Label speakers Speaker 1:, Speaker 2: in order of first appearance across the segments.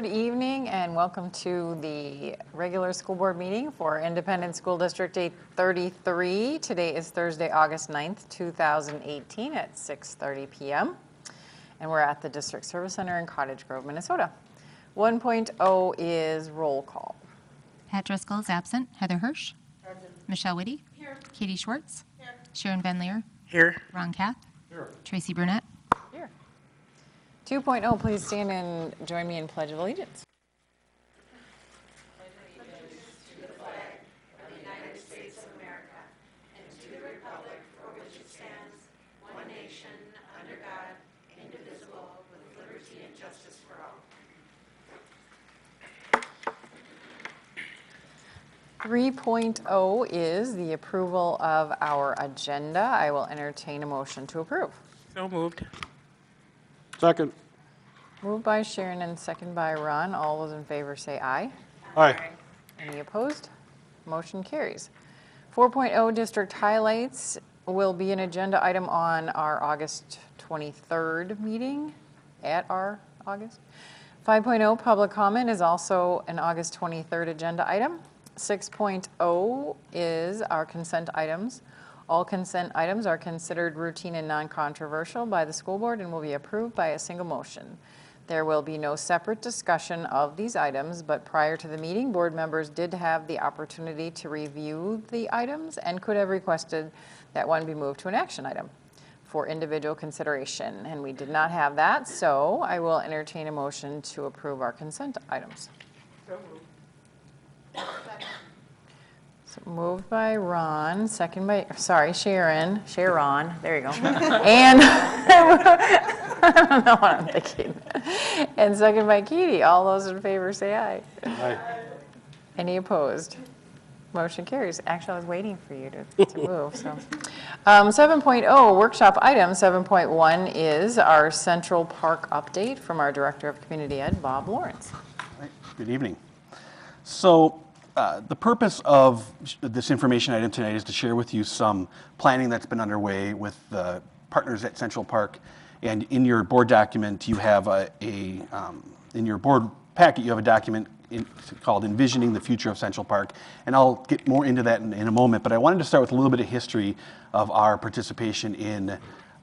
Speaker 1: Good evening and welcome to the regular school board meeting for Independent School District 833. Today is Thursday, August 9th, 2018 at 6:30 p.m. And we're at the District Service Center in Cottage Grove, Minnesota. 1.0 is roll call.
Speaker 2: Pat Driscoll is absent. Heather Hirsch.
Speaker 3: Present.
Speaker 2: Michelle Whitty.
Speaker 3: Here.
Speaker 2: Katie Schwartz.
Speaker 3: Here.
Speaker 2: Sharon Van Leer.
Speaker 4: Here.
Speaker 2: Ron Kath.
Speaker 4: Here.
Speaker 2: Tracy Burnett.
Speaker 1: Here. 2.0, please stand and join me in Pledge of Allegiance. Three 3.0 is the approval of our agenda. I will entertain a motion to approve.
Speaker 4: So moved.
Speaker 5: Second.
Speaker 1: Moved by Sharon and second by Ron. All those in favor say aye.
Speaker 5: Aye.
Speaker 1: Any opposed? Motion carries. 4.0 district highlights will be an agenda item on our August 23rd meeting at our August. 5.0 public comment is also an August 23rd agenda item. 6.0 is our consent items. All consent items are considered routine and non-controversial by the school board and will be approved by a single motion. There will be no separate discussion of these items, but prior to the meeting, board members did have the opportunity to review the items and could have requested that one be moved to an action item for individual consideration, and we did not have that, so I will entertain a motion to approve our consent items.
Speaker 3: So moved.
Speaker 1: So moved by Ron, second by, Sharon, there you go. And, I don't know what I'm thinking. And second by Katie. All those in favor say aye.
Speaker 5: Aye.
Speaker 1: Any opposed? Motion carries. Actually, I was waiting for you to move, so. 7.0 workshop item. 7.1 is our Central Park update from our Director of Community Ed, Bob Lawrence.
Speaker 5: Right. Good evening. So the purpose of this information item tonight is to share with you some planning that's been underway with the partners at Central Park. And in your board document, you have in your board packet, you have a document called Envisioning the Future of Central Park. And I'll get more into that in a moment, but I wanted to start with a little bit of history of our participation in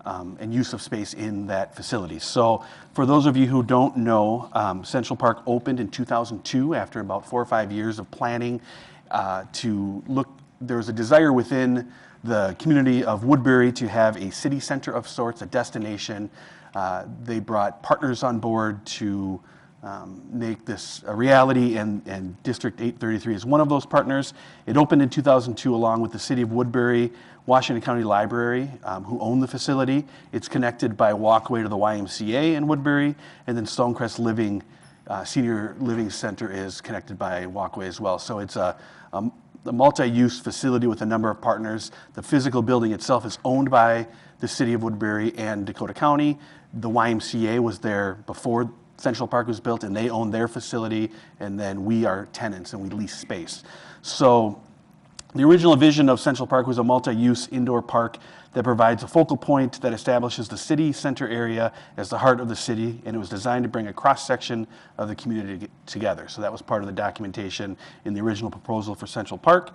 Speaker 5: and use of space in that facility. So for those of you who don't know, Central Park opened in 2002 after about 4 or 5 years of planning there was a desire within the community of Woodbury to have a city center of sorts, a destination. They brought partners on board to make this a reality, and District 833 is one of those partners. It opened in 2002 along with the City of Woodbury, Washington County Library, who own the facility. It's connected by walkway to the YMCA in Woodbury, and then Stonecrest Senior Living Center is connected by walkway as well. So it's a multi-use facility with a number of partners. The physical building itself is owned by the City of Woodbury and Dakota County. The YMCA was there before Central Park was built, and they own their facility, and then we are tenants and we lease space. So the original vision of Central Park was a multi-use indoor park that provides a focal point that establishes the city center area as the heart of the city, and it was designed to bring a cross-section of the community together. So that was part of the documentation in the original proposal for Central Park.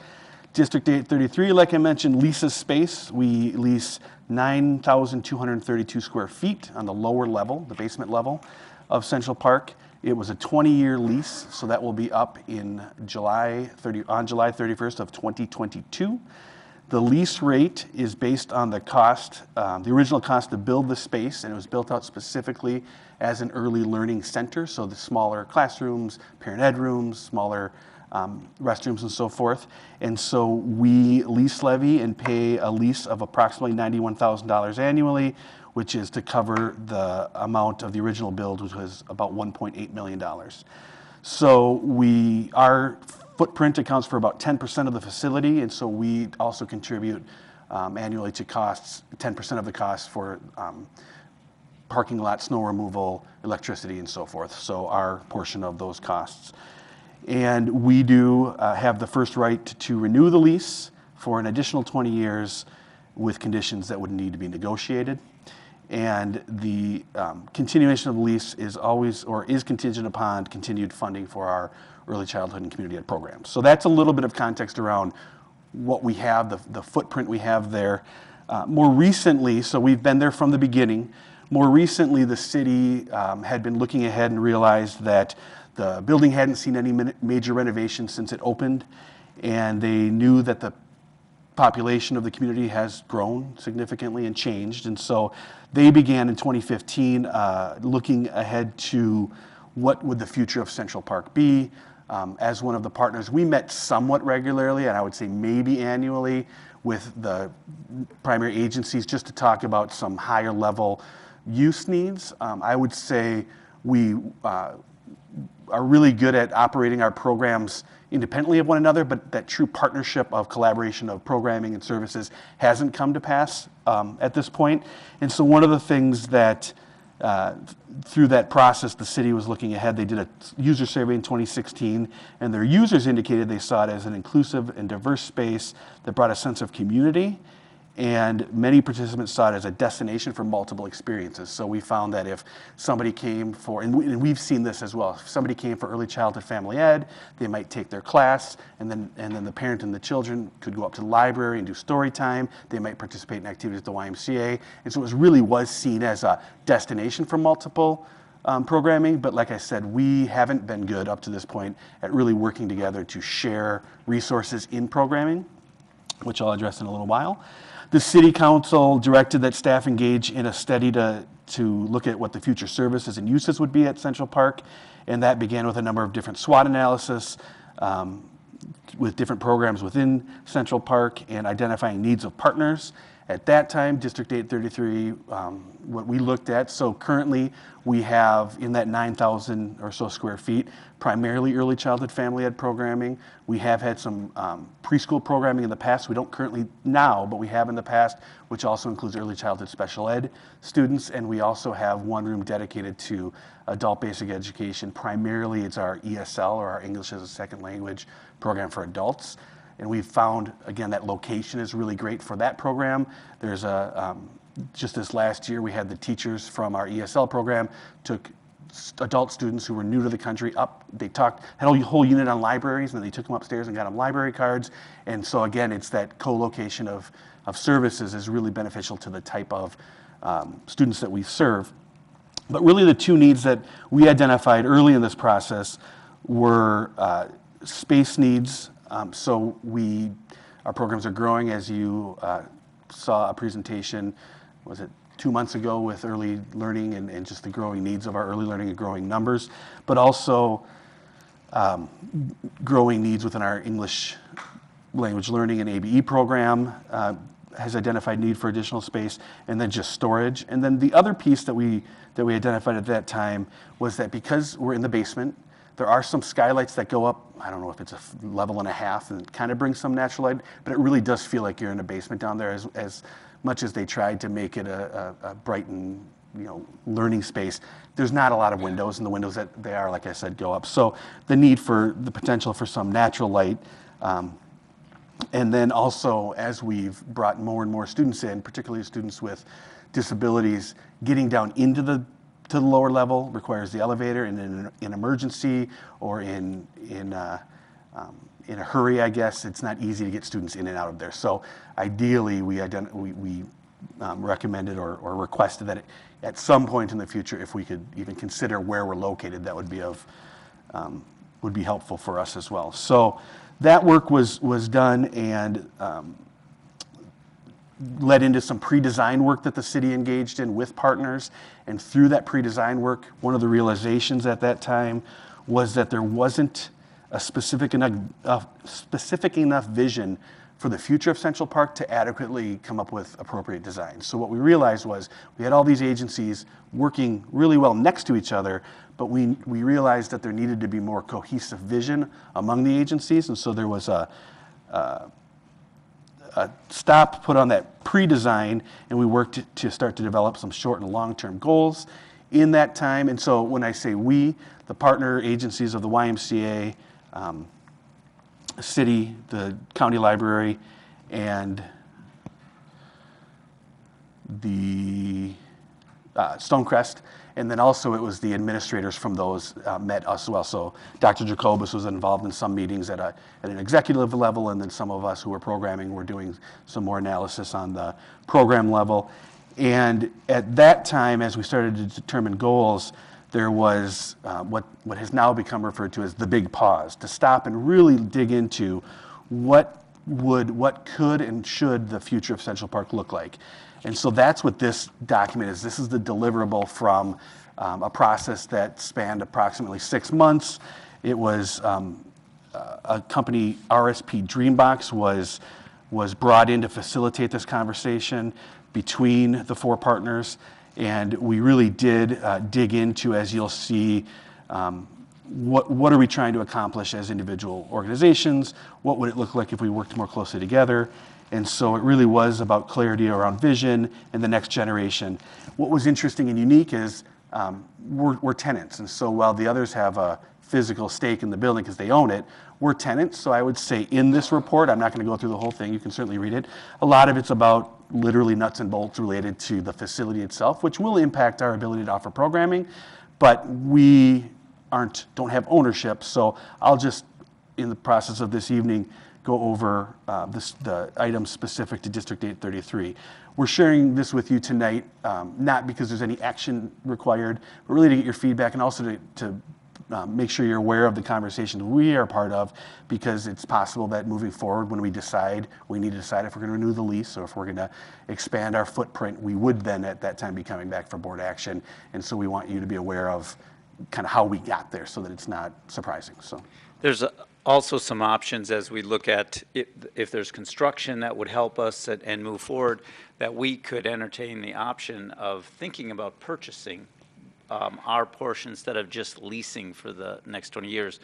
Speaker 5: District 833, like I mentioned, leases space. We lease 9,232 square feet on the lower level, the basement level of Central Park. It was a 20-year lease, so that will be up in on July 31st of 2022. The lease rate is based on the cost, the original cost to build the space, and it was built out specifically as an early learning center, so the smaller classrooms, parent ed rooms, smaller restrooms and so forth. And so we lease levy and pay a lease of approximately $91,000 annually, which is to cover the amount of the original build, which was about $1.8 million. So our footprint accounts for about 10% of the facility, and so we also contribute annually to costs, 10% of the costs for parking lot, snow removal, electricity, and so forth. So our portion of those costs. And we do have the first right to renew the lease for an additional 20 years with conditions that would need to be negotiated. and the continuation of the lease is always, or is contingent upon continued funding for our early childhood and community ed programs. So that's a little bit of context around what we have, the footprint we have there. More recently, so we've been there from the beginning. More recently, the city had been looking ahead and realized that the building hadn't seen any major renovations since it opened, and they knew that the population of the community has grown significantly and changed. And so they began in 2015 looking ahead to what would the future of Central Park be. As one of the partners, we met somewhat regularly, and I would say maybe annually, with the primary agencies just to talk about some higher level use needs. I would say we are really good at operating our programs independently of one another, but that true partnership of collaboration of programming and services hasn't come to pass at this point. And so one of the things that through that process, the city was looking ahead. They did a user survey in 2016, and their users indicated they saw it as an inclusive and diverse space that brought a sense of community, and many participants saw it as a destination for multiple experiences. So we found that if somebody came for, and we've seen this as well, if somebody came for early childhood family ed, they might take their class, and then the parent and the children could go up to the library and do story time. They might participate in activities at the YMCA. And so it really was seen as a destination for multiple programming. But like I said, we haven't been good up to this point at really working together to share resources in programming, which I'll address in a little while. The City Council directed that staff engage in a study to look at what the future services and uses would be at Central Park, and that began with a number of different SWOT analysis with different programs within Central Park and identifying needs of partners. At that time, District 833, what we looked at, so currently we have in that 9,000 or so square feet, primarily early childhood family ed programming. We have had some preschool programming in the past. We don't currently now, but we have in the past, which also includes early childhood special ed students. And we also have one room dedicated to adult basic education. Primarily it's our ESL, or our English as a Second Language program for adults. And we've found, again, that location is really great for that program. There's just this last year, we had the teachers from our ESL program took adult students who were new to the country up. They had a whole unit on libraries, and then they took them upstairs and got them library cards. And so again, it's that co-location of services is really beneficial to the type of students that we serve. But really the two needs that we identified early in this process were space needs. So our programs are growing, as you saw a presentation, was it 2 months ago, with early learning and just the growing needs of our early learning and growing numbers, but also growing needs within our English language learning and ABE program has identified need for additional space, and then just storage. And then the other piece that we identified at that time was that because we're in the basement, there are some skylights that go up, I don't know if it's a level and a half, and kind of bring some natural light, but it really does feel like you're in a basement down there, as much as they tried to make it a bright and learning space. There's not a lot of windows, and the windows that they are, like I said, go up. So the potential for some natural light. And then also, as we've brought more and more students in, particularly students with disabilities, getting down into to the lower level requires the elevator, and in an emergency or in a hurry, I guess, it's not easy to get students in and out of there. So ideally, we recommended or requested that at some point in the future, if we could even consider where we're located, that would be helpful for us as well. So that work was done and led into some pre-design work that the city engaged in with partners. And through that pre-design work, one of the realizations at that time was that there wasn't a specific enough vision for the future of Central Park to adequately come up with appropriate designs. So what we realized was we had all these agencies working really well next to each other, but we realized that there needed to be more cohesive vision among the agencies. And so there was a stop put on that pre-design, and we worked to start to develop some short and long-term goals in that time. And so when I say we, the partner agencies of the YMCA, city, the county library, and the Stonecrest. And then also it was the administrators from those met us as well. So Dr. Jacobus was involved in some meetings at an executive level, and then some of us who were programming were doing some more analysis on the program level. And at that time, as we started to determine goals, there was what has now become referred to as the big pause, to stop and really dig into what could and should the future of Central Park look like. And so that's what this document is. This is the deliverable from a process that spanned approximately 6 months. It was a company, RSP Dreambox, was brought in to facilitate this conversation between the 4 partners. And we really did dig into, as you'll see, what are we trying to accomplish as individual organizations? What would it look like if we worked more closely together? And so it really was about clarity around vision and the next generation. What was interesting and unique is we're tenants. And so while the others have a physical stake in the building because they own it, we're tenants. So I would say in this report, I'm not going to go through the whole thing. You can certainly read it. A lot of it's about literally nuts and bolts related to the facility itself, which will impact our ability to offer programming. But we don't have ownership. So I'll just, in the process of this evening, go over the items specific to District 833. We're sharing this with you tonight, not because there's any action required, but really to get your feedback and also to make sure you're aware of the conversations we are part of, because it's possible that moving forward, when we need to decide if we're going to renew the lease or if we're going to expand our footprint, we would then at that time be coming back for board action. And so we want you to be aware of kind of how we got there so that it's not surprising. So
Speaker 3: there's also some options as we look at if there's construction that would help us and move forward, that we could entertain the option of thinking about purchasing our portion instead of just leasing for the next 20 years.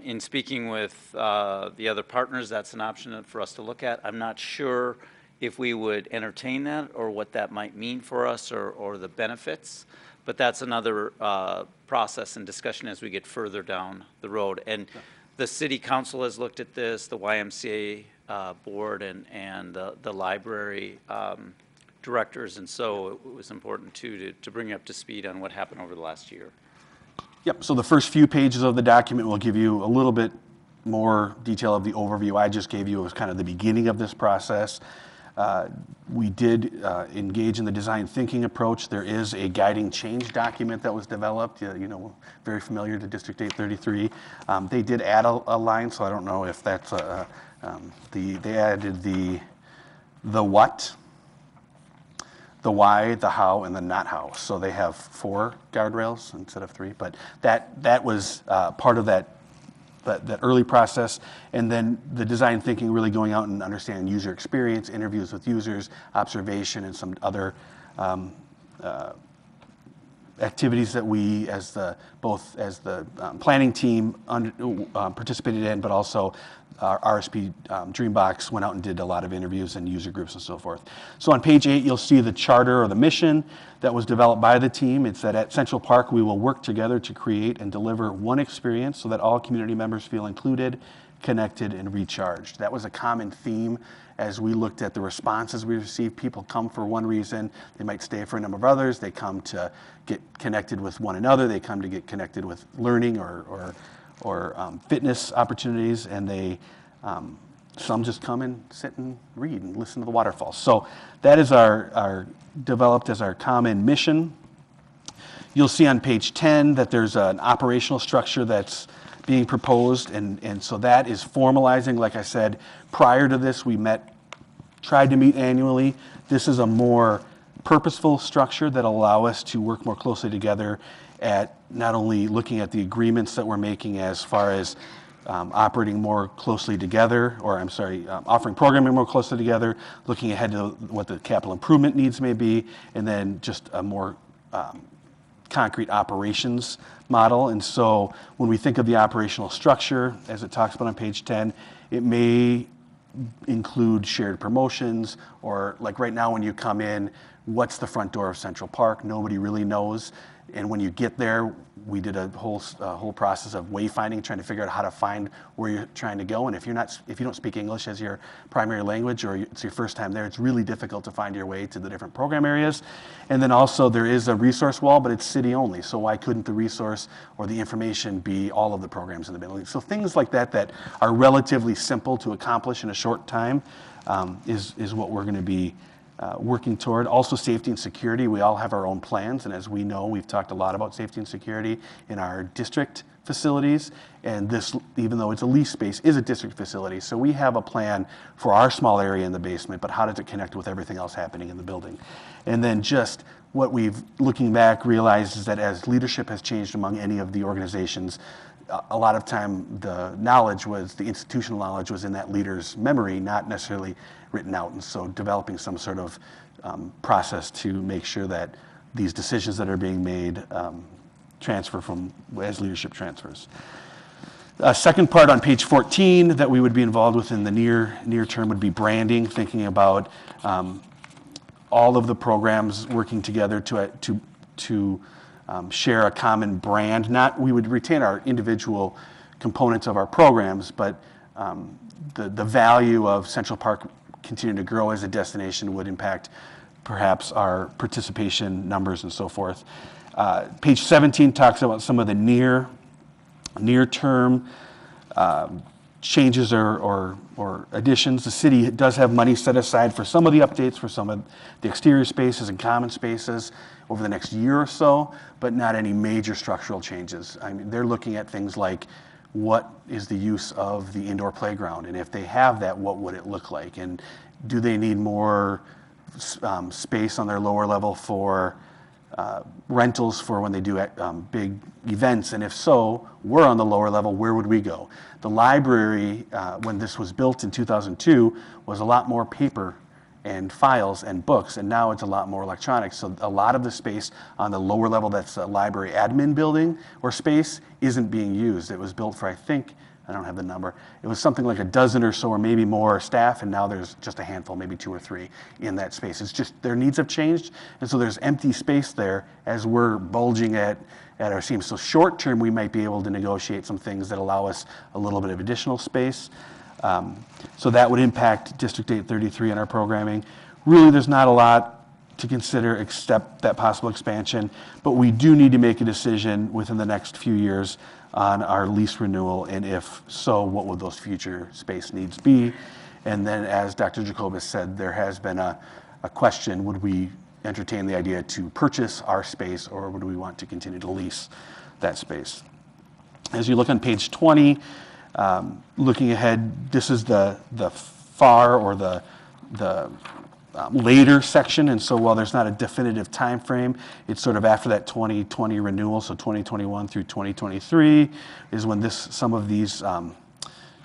Speaker 3: In speaking with the other partners, that's an option for us to look at. I'm not sure if we would entertain that or what that might mean for us or the benefits, but that's another process and discussion as we get further down the road. And the city council has looked at this, the YMCA board and the library directors, and so it was important too to bring you up to speed on what happened over the last year.
Speaker 5: Yep, so the first few pages of the document will give you a little bit more detail of the overview I just gave you. It was kind of the beginning of this process. We did engage in the design thinking approach. There is a guiding change document that was developed, very familiar to District 833. They did add a line, so I don't know if that's they added the what, the why, the how, and the not how. So they have 4 guardrails instead of 3, but that was part of that early process. And then the design thinking, really going out and understanding user experience, interviews with users, observation, and some other activities that we both as the planning team participated in, but also our RSP Dreambox went out and did a lot of interviews and user groups and so forth. So on page 8, you'll see the charter or the mission that was developed by the team. It's that at Central Park, we will work together to create and deliver one experience so that all community members feel included, connected, and recharged. That was a common theme as we looked at the responses we received. People come for one reason. They might stay for a number of others. They come to get connected with one another. They come to get connected with learning or fitness opportunities, and they some just come and sit and read and listen to the waterfalls. So that is our developed as our common mission. You'll see on page 10 that there's an operational structure that's being proposed, and so that is formalizing. Like I said, prior to this, we tried to meet annually. This is a more purposeful structure that allow us to work more closely together at not only looking at the agreements that we're making as far as operating more closely together, offering programming more closely together, looking ahead to what the capital improvement needs may be, and then just a more concrete operations model. And so when we think of the operational structure, as it talks about on page 10, it may include shared promotions, or like right now when you come in, what's the front door of Central Park? Nobody really knows. And when you get there, we did a whole process of wayfinding, trying to figure out how to find where you're trying to go. And if you don't speak English as your primary language, or it's your first time there, it's really difficult to find your way to the different program areas. And then also there is a resource wall, but it's city only. So why couldn't the resource or the information be all of the programs in the building? So things like that that are relatively simple to accomplish in a short time is what we're going to be working toward. Also, safety and security. We all have our own plans, and as we know, we've talked a lot about safety and security in our district facilities, and this, even though it's a lease space, is a district facility. So we have a plan for our small area in the basement, but how does it connect with everything else happening in the building? And then just what we've, looking back, realized is that as leadership has changed among any of the organizations, a lot of time the institutional knowledge was in that leader's memory, not necessarily written out. And so developing some sort of process to make sure that these decisions that are being made transfer as leadership transfers. Second part on page 14 that we would be involved with in the near term would be branding, thinking about all of the programs working together to share a common brand. We would retain our individual components of our programs, but the value of Central Park continuing to grow as a destination would impact perhaps our participation numbers and so forth. Page 17 talks about some of the near-term changes or additions. The city does have money set aside for some of the updates for some of the exterior spaces and common spaces over the next year or so, but not any major structural changes. I mean, they're looking at things like what is the use of the indoor playground, and if they have that, what would it look like? And do they need more space on their lower level for rentals for when they do big events? And if so, we're on the lower level, where would we go? The library, when this was built in 2002, was a lot more paper and files and books, and now it's a lot more electronic. So a lot of the space on the lower level, that's a library admin building or space, isn't being used. It was built for, I think, I don't have the number, it was something like a dozen or so or maybe more staff, and now there's just a handful, maybe 2 or 3 in that space. It's just their needs have changed, and so there's empty space there as we're bulging at our seams. So short term, we might be able to negotiate some things that allow us a little bit of additional space. So that would impact District 833 in our programming. Really, there's not a lot to consider except that possible expansion, but we do need to make a decision within the next few years on our lease renewal, and if so, what would those future space needs be? And then, as Dr. Jacobus said, there has been a question, would we entertain the idea to purchase our space, or would we want to continue to lease that space? As you look on page 20, looking ahead, this is the far or the later section, and so while there's not a definitive time frame, it's sort of after that 2020 renewal, so 2021 through 2023 is when some of these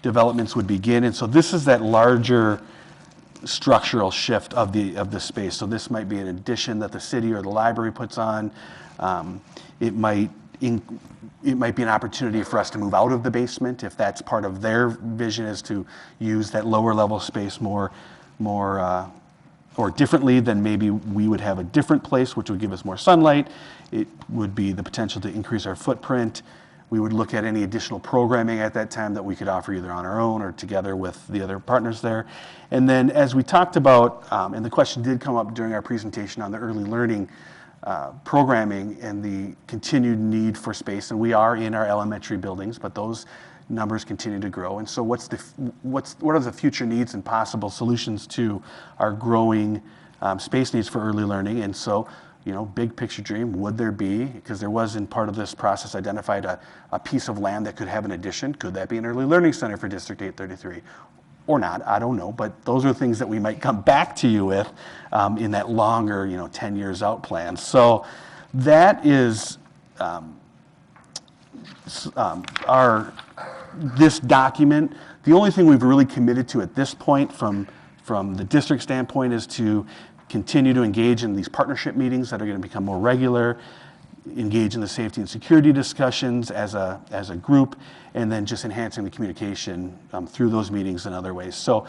Speaker 5: developments would begin. And so this is that larger structural shift of the space. So this might be an addition that the city or the library puts on. It might be an opportunity for us to move out of the basement if that's part of their vision, is to use that lower level space more or differently. Then maybe we would have a different place which would give us more sunlight. It would be the potential to increase our footprint. We would look at any additional programming at that time that we could offer either on our own or together with the other partners there. And then as we talked about, and the question did come up during our presentation on the early learning programming and the continued need for space, and we are in our elementary buildings, but those numbers continue to grow. And so what are the future needs and possible solutions to our growing space needs for early learning? And so, big picture dream, would there be, because there was in part of this process identified a piece of land that could have an addition, could that be an early learning center for District 833? Or not, I don't know, but those are things that we might come back to you with in that longer, 10 years out plan. So that is this document. The only thing we've really committed to at this point from the district standpoint is to continue to engage in these partnership meetings that are going to become more regular, engage in the safety and security discussions as a group, and then just enhancing the communication through those meetings and other ways. So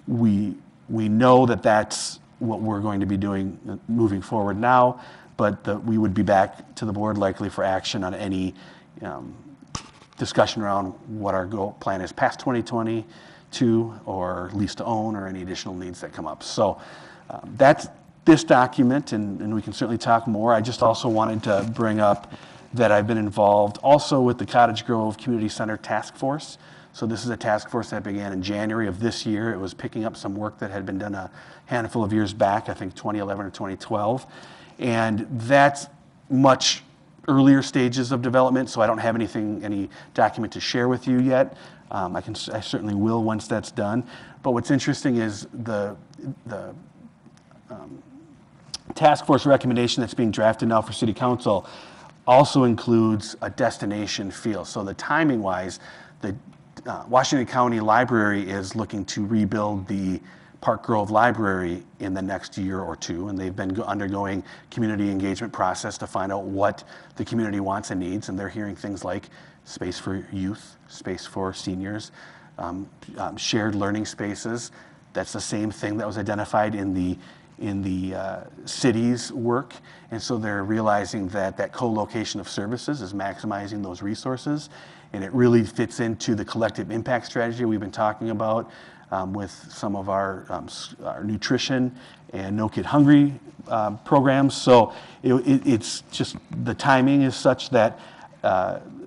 Speaker 5: we know that that's what we're going to be doing moving forward now, but we would be back to the board likely for action on any discussion around what our goal plan is past 2022 or lease to own or any additional needs that come up. So that's this document, and we can certainly talk more. I just also wanted to bring up that I've been involved also with the Cottage Grove Community Center Task Force. So this is a task force that began in January of this year. It was picking up some work that had been done a handful of years back, I think 2011 or 2012. And that's much earlier stages of development, so I don't have any document to share with you yet. I certainly will once that's done. But what's interesting is the task force recommendation that's being drafted now for City Council also includes a destination feel. So the timing-wise, the Washington County Library is looking to rebuild the Park Grove Library in the next year or two, and they've been undergoing community engagement process to find out what the community wants and needs, and they're hearing things like space for youth, space for seniors, shared learning spaces. That's the same thing that was identified in the city's work, and so they're realizing that co-location of services is maximizing those resources, and it really fits into the collective impact strategy we've been talking about with some of our nutrition and No Kid Hungry programs. So it's just the timing is such that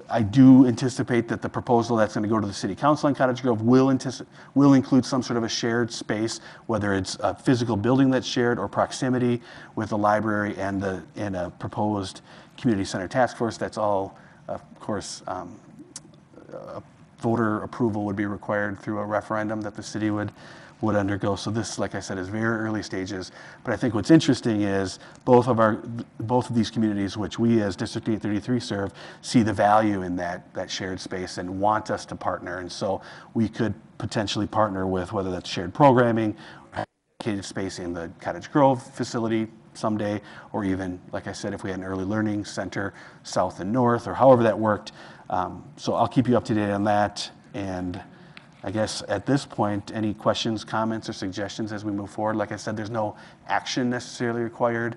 Speaker 5: I do anticipate that the proposal that's going to go to the City Council in Cottage Grove will include some sort of a shared space, whether it's a physical building that's shared or proximity with the library and a proposed community center task force. That's all, of course, voter approval would be required through a referendum that the city would undergo. So this, like I said, is very early stages. But I think what's interesting is both of these communities, which we as District 833 serve, see the value in that shared space and want us to partner. And so we could potentially partner with whether that's shared programming, or dedicated space in the Cottage Grove facility someday, or even, like I said, if we had an early learning center south and north, or however that worked. So I'll keep you up to date on that. And I guess at this point, any questions, comments, or suggestions as we move forward? Like I said, there's no action necessarily required.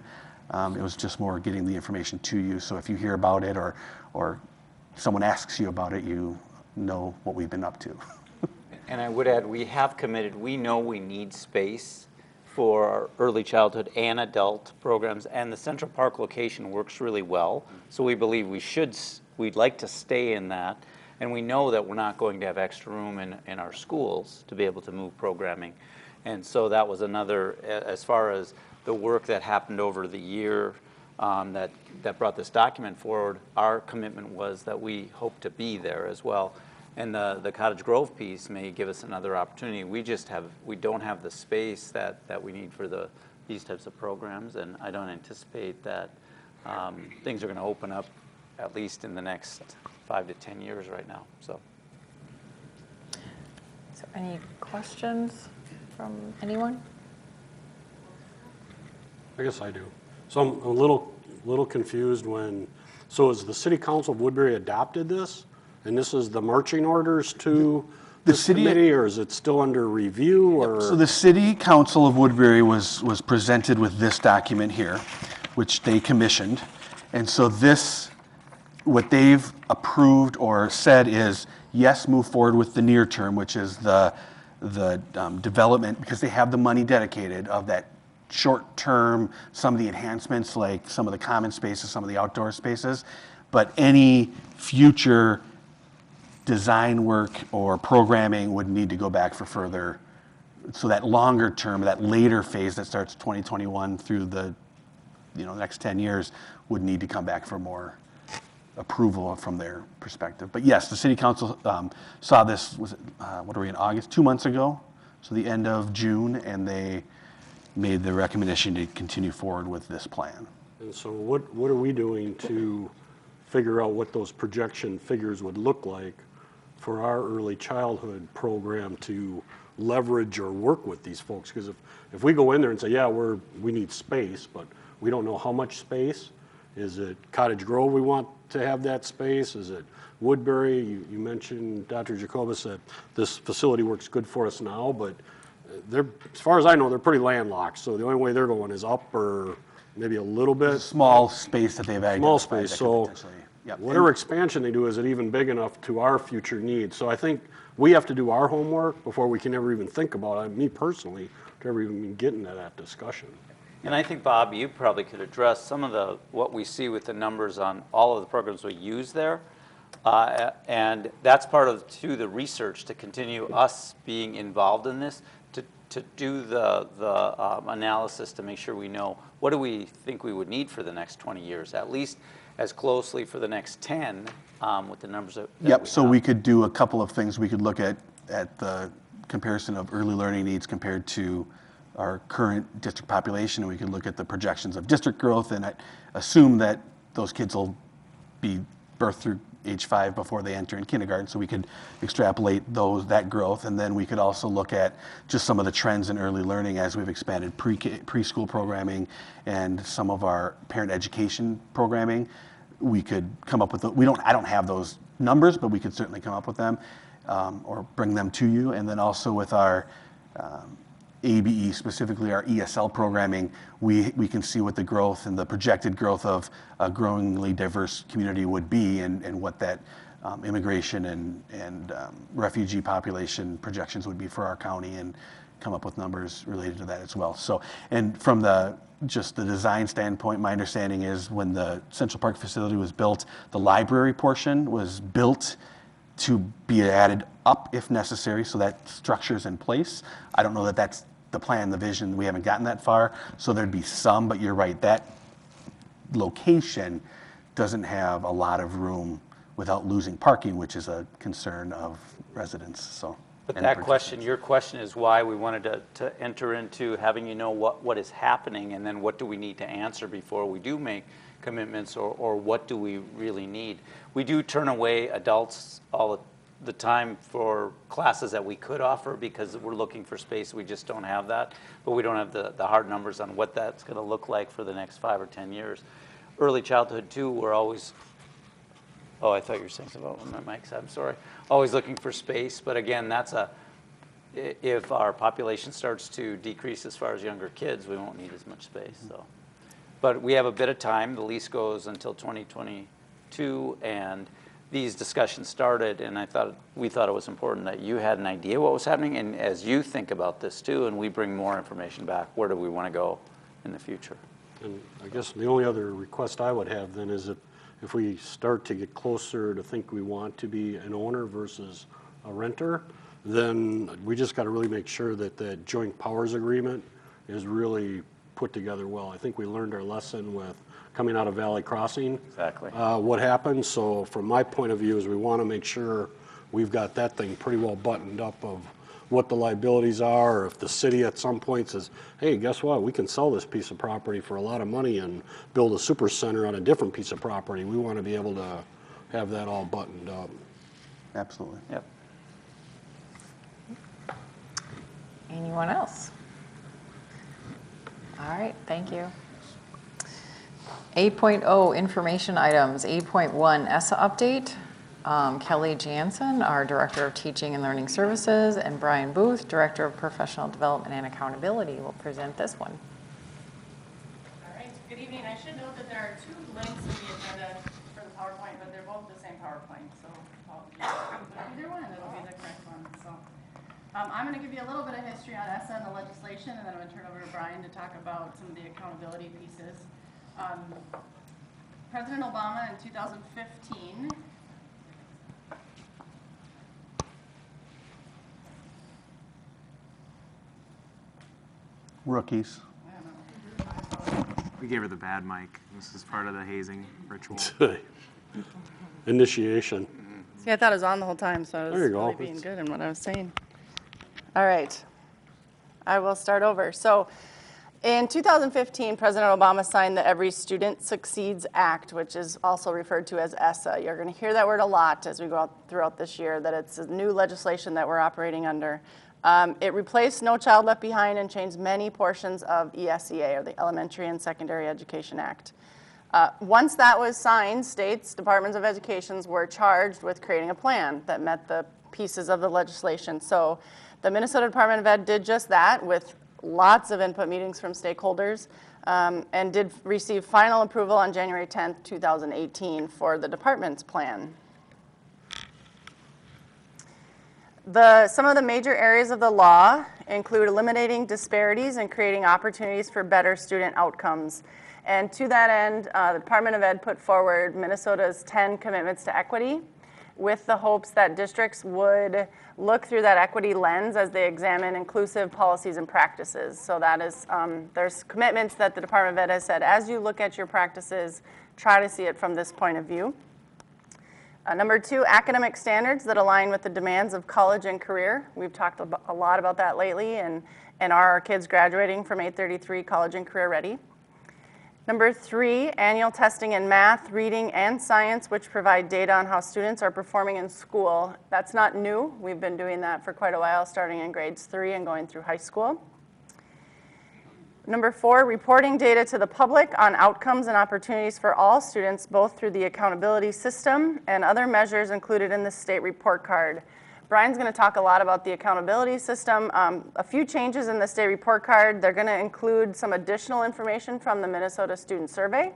Speaker 5: It was just more getting the information to you. So if you hear about it or someone asks you about it, you know what we've been up to.
Speaker 3: And I would add, we have committed, we know we need space for our early childhood and adult programs, and the Central Park location works really well. So we believe we'd like to stay in that. And we know that we're not going to have extra room in our schools to be able to move programming. And so that was another, as far as the work that happened over the year that brought this document forward, our commitment was that we hope to be there as well. And the Cottage Grove piece may give us another opportunity. We don't have the space that we need for these types of programs, and I don't anticipate that things are going to open up at least in the next 5 to 10 years right now. So
Speaker 1: any questions from anyone?
Speaker 4: I guess I do. So I'm a little confused so has the City Council of Woodbury adopted this? And this is the marching orders to the committee, or is it still under review? Or?
Speaker 5: So the City Council of Woodbury was presented with this document here, which they commissioned. And so what they've approved or said is, yes, move forward with the near term, which is the development, because they have the money dedicated of that short term, some of the enhancements, like some of the common spaces, some of the outdoor spaces, but any future design work or programming would need to go back for further. So that longer term, that later phase that starts 2021 through the next 10 years would need to come back for more approval from their perspective. But yes, the City Council saw this, what are we in August, 2 months ago, so the end of June, and they made the recommendation to continue forward with this plan.
Speaker 4: And so what are we doing to figure out what those projection figures would look like for our early childhood program to leverage or work with these folks? Because if we go in there and say, yeah, we need space, but we don't know how much space. Is it Cottage Grove we want to have that space? Is it Woodbury? You mentioned, Dr. Jacobus, that this facility works good for us now, but they're, as far as I know, they're pretty landlocked, so the only way they're going is up or maybe a little bit.
Speaker 5: Small space that they've identified.
Speaker 4: Small space,
Speaker 5: that could
Speaker 4: so
Speaker 5: potentially- yep.
Speaker 4: whatever expansion they do, is it even big enough to our future needs? So I think we have to do our homework before we can ever even think about it, me personally, to ever even get into that discussion.
Speaker 3: And I think, Bob, you probably could address some of what we see with the numbers on all of the programs we use there. And that's part of, too, the research to continue us being involved in this, to do the analysis to make sure we know what do we think we would need for the next 20 years, at least as closely for the next 10 with the numbers that
Speaker 5: Yep,
Speaker 3: we
Speaker 5: so
Speaker 3: have.
Speaker 5: we could do a couple of things. We could look at the comparison of early learning needs compared to our current district population, and we could look at the projections of district growth, and assume that those kids will be birthed through age 5 before they enter in kindergarten, so we could extrapolate that growth, and then we could also look at just some of the trends in early learning as we've expanded preschool programming and some of our parent education programming. We could come up with, I don't have those numbers, but we could certainly come up with them or bring them to you. And then also with our ABE, specifically our ESL programming, we can see what the growth and the projected growth of a growingly diverse community would be, and what that immigration and refugee population projections would be for our county, and come up with numbers related to that as well. So, and from just the design standpoint, my understanding is when the Central Park facility was built, the library portion was built to be added up if necessary, so that structure's in place. I don't know that that's the plan, the vision. We haven't gotten that far, so there'd be some, but you're right, that location doesn't have a lot of room without losing parking, which is a concern of residents. So,
Speaker 3: But
Speaker 5: and
Speaker 3: that
Speaker 5: participants.
Speaker 3: question, your question is why we wanted to enter into having what is happening, and then what do we need to answer before we do make commitments, or what do we really need. We do turn away adults all the time for classes that we could offer because we're looking for space. We just don't have that, but we don't have the hard numbers on what that's going to look like for the next 5 or 10 years. Early childhood too, we're always, oh, I thought you were saying something about my mics, I'm sorry. Always looking for space, but again, if our population starts to decrease as far as younger kids, we won't need as much space, so. But we have a bit of time. The lease goes until 2022, and these discussions started, and we thought it was important that you had an idea what was happening, and as you think about this too, and we bring more information back, where do we want to go in the future?
Speaker 4: And I guess the only other request I would have then is if we start to get closer to think we want to be an owner versus a renter, then we just got to really make sure that the joint powers agreement is really put together well. I think we learned our lesson with coming out of Valley Crossing.
Speaker 3: Exactly.
Speaker 4: What happened. So from my point of view is we want to make sure we've got that thing pretty well buttoned up of what the liabilities are, or if the city at some point says, hey, guess what, we can sell this piece of property for a lot of money and build a super center on a different piece of property. We want to be able to have that all buttoned up.
Speaker 5: Absolutely.
Speaker 3: Yep.
Speaker 1: Anyone else? All right, thank you. 8.0 information items. 8.1 ESSA update. Kelly Jansen, our Director of Teaching and Learning Services, and Brian Booth, Director of Professional Development and Accountability, will present this one.
Speaker 6: All right, good evening. I should note that there are 2 links in the agenda for the PowerPoint, but they're both the same PowerPoint, so I'll just either one, and it'll be the correct one. So I'm going to give you a little bit of history on ESSA and the legislation, and then I'm going to turn over to Brian to talk about some of the accountability pieces. President Obama in 2015
Speaker 5: Rookies.
Speaker 7: We gave her the bad mic. This is part of the hazing ritual.
Speaker 4: Initiation.
Speaker 6: See, I thought it was on the whole time, so I was
Speaker 4: There you go.
Speaker 6: really being good in what I was saying. All right. I will start over. So in 2015, President Obama signed the Every Student Succeeds Act, which is also referred to as ESSA. You're going to hear that word a lot as we go out throughout this year, that it's a new legislation that we're operating under. It replaced No Child Left Behind and changed many portions of ESSA, or the Elementary and Secondary Education Act. Once that was signed, states, departments of education were charged with creating a plan that met the pieces of the legislation. So The Minnesota Department of Ed did just that with lots of input meetings from stakeholders, and did receive final approval on January 10th, 2018 for the department's plan. Some of the major areas of the law include eliminating disparities and creating opportunities for better student outcomes. And to that end, the Department of Ed put forward Minnesota's 10 commitments to equity with the hopes that districts would look through that equity lens as they examine inclusive policies and practices. So that is, there's commitments that the Department of Ed has said, as you look at your practices, try to see it from this point of view. Number 2, academic standards that align with the demands of college and career. We've talked a lot about that lately, and are our kids graduating from 833 college and career ready? Number 3, annual testing in math, reading, and science, which provide data on how students are performing in school. That's not new. We've been doing that for quite a while, starting in grades 3 and going through high school. Number 4, reporting data to the public on outcomes and opportunities for all students, both through the accountability system and other measures included in the state report card. Brian's going to talk a lot about the accountability system. A few changes in the state report card. They're going to include some additional information from the Minnesota Student Survey,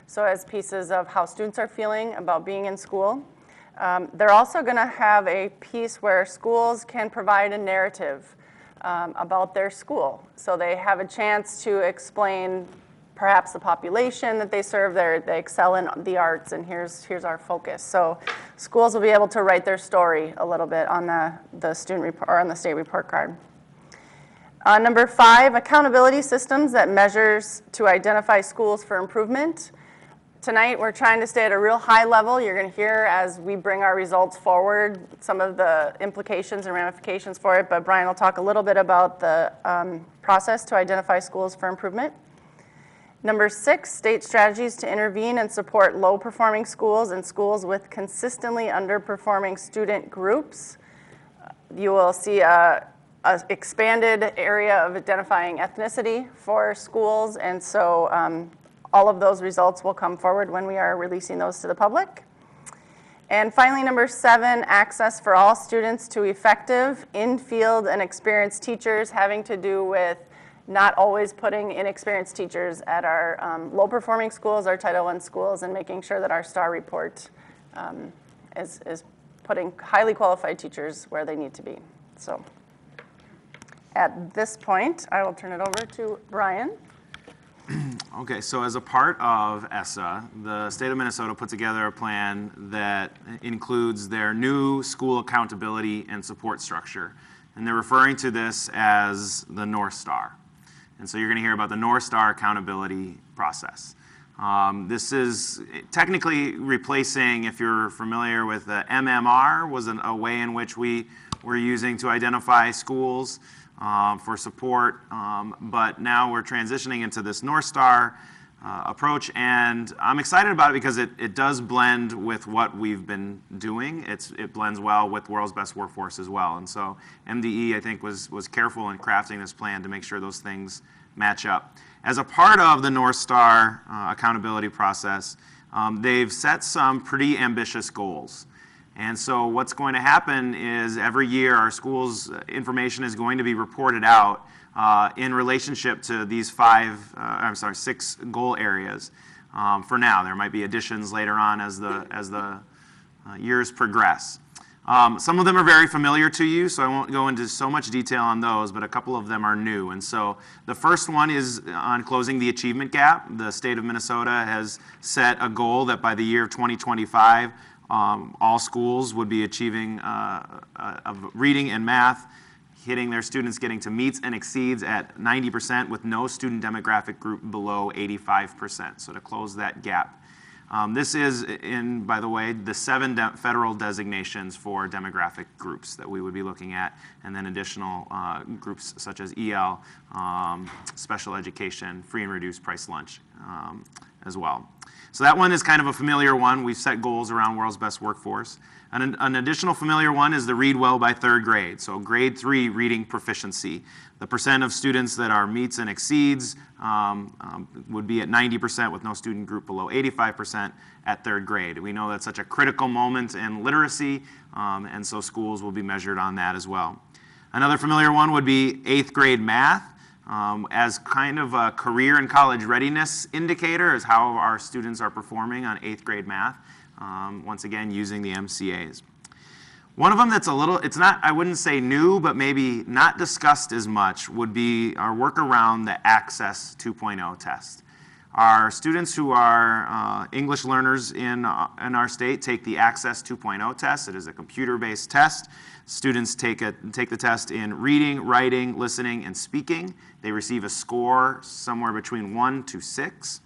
Speaker 6: so as pieces of how students are feeling about being in school. They're also going to have a piece where schools can provide a narrative about their school. So they have a chance to explain perhaps the population that they serve. They excel in the arts, and here's our focus. So schools will be able to write their story a little bit on the student report or on the state report card. Number 5, accountability systems that measures to identify schools for improvement. Tonight we're trying to stay at a real high level. You're going to hear as we bring our results forward some of the implications and ramifications for it, but Brian will talk a little bit about the process to identify schools for improvement. Number 6, state strategies to intervene and support low-performing schools and schools with consistently underperforming student groups. You will see an expanded area of identifying ethnicity for schools, and so all of those results will come forward when we are releasing those to the public. And finally, number 7, access for all students to effective, in-field, and experienced teachers, having to do with not always putting inexperienced teachers at our low-performing schools, our Title I schools, and making sure that our STAR report is putting highly qualified teachers where they need to be. So at this point, I will turn it over to Brian.
Speaker 7: Okay, so as a part of ESSA, the state of Minnesota put together a plan that includes their new school accountability and support structure. And they're referring to this as the North Star. And so you're going to hear about the North Star accountability process. This is technically replacing, if you're familiar with the MMR, was a way in which we were using to identify schools for support, but now we're transitioning into this North Star approach, and I'm excited about it because it does blend with what we've been doing. It blends well with World's Best Workforce as well, and so MDE, I think, was careful in crafting this plan to make sure those things match up. As a part of the North Star accountability process, they've set some pretty ambitious goals. And so what's going to happen is every year our school's information is going to be reported out in relationship to these 6 goal areas. For now, there might be additions later on as the years progress. Some of them are very familiar to you, so I won't go into so much detail on those, but a couple of them are new. And so the first one is on closing the achievement gap. The state of Minnesota has set a goal that by the year of 2025, all schools would be achieving of reading and math, hitting their students getting to meets and exceeds at 90% with no student demographic group below 85%, so to close that gap. This is in, by the way, the 7 federal designations for demographic groups that we would be looking at, and then additional groups such as EL, special education, free and reduced price lunch as well. So that one is kind of a familiar one. We've set goals around World's Best Workforce. An additional familiar one is the read well by 3rd grade. So grade 3 reading proficiency. The percent of students that are meets and exceeds would be at 90% with no student group below 85% at 3rd grade. We know that's such a critical moment in literacy, and so schools will be measured on that as well. Another familiar one would be 8th grade math. As kind of a career and college readiness indicator is how our students are performing on 8th grade math, once again using the MCAs. One of them that's a little, it's not, I wouldn't say new, but maybe not discussed as much would be our work around the Access 2.0 test. Our students who are English learners in our state take the Access 2.0 test. It is a computer-based test. Students take the test in reading, writing, listening, and speaking. They receive a score somewhere between 1 to 6.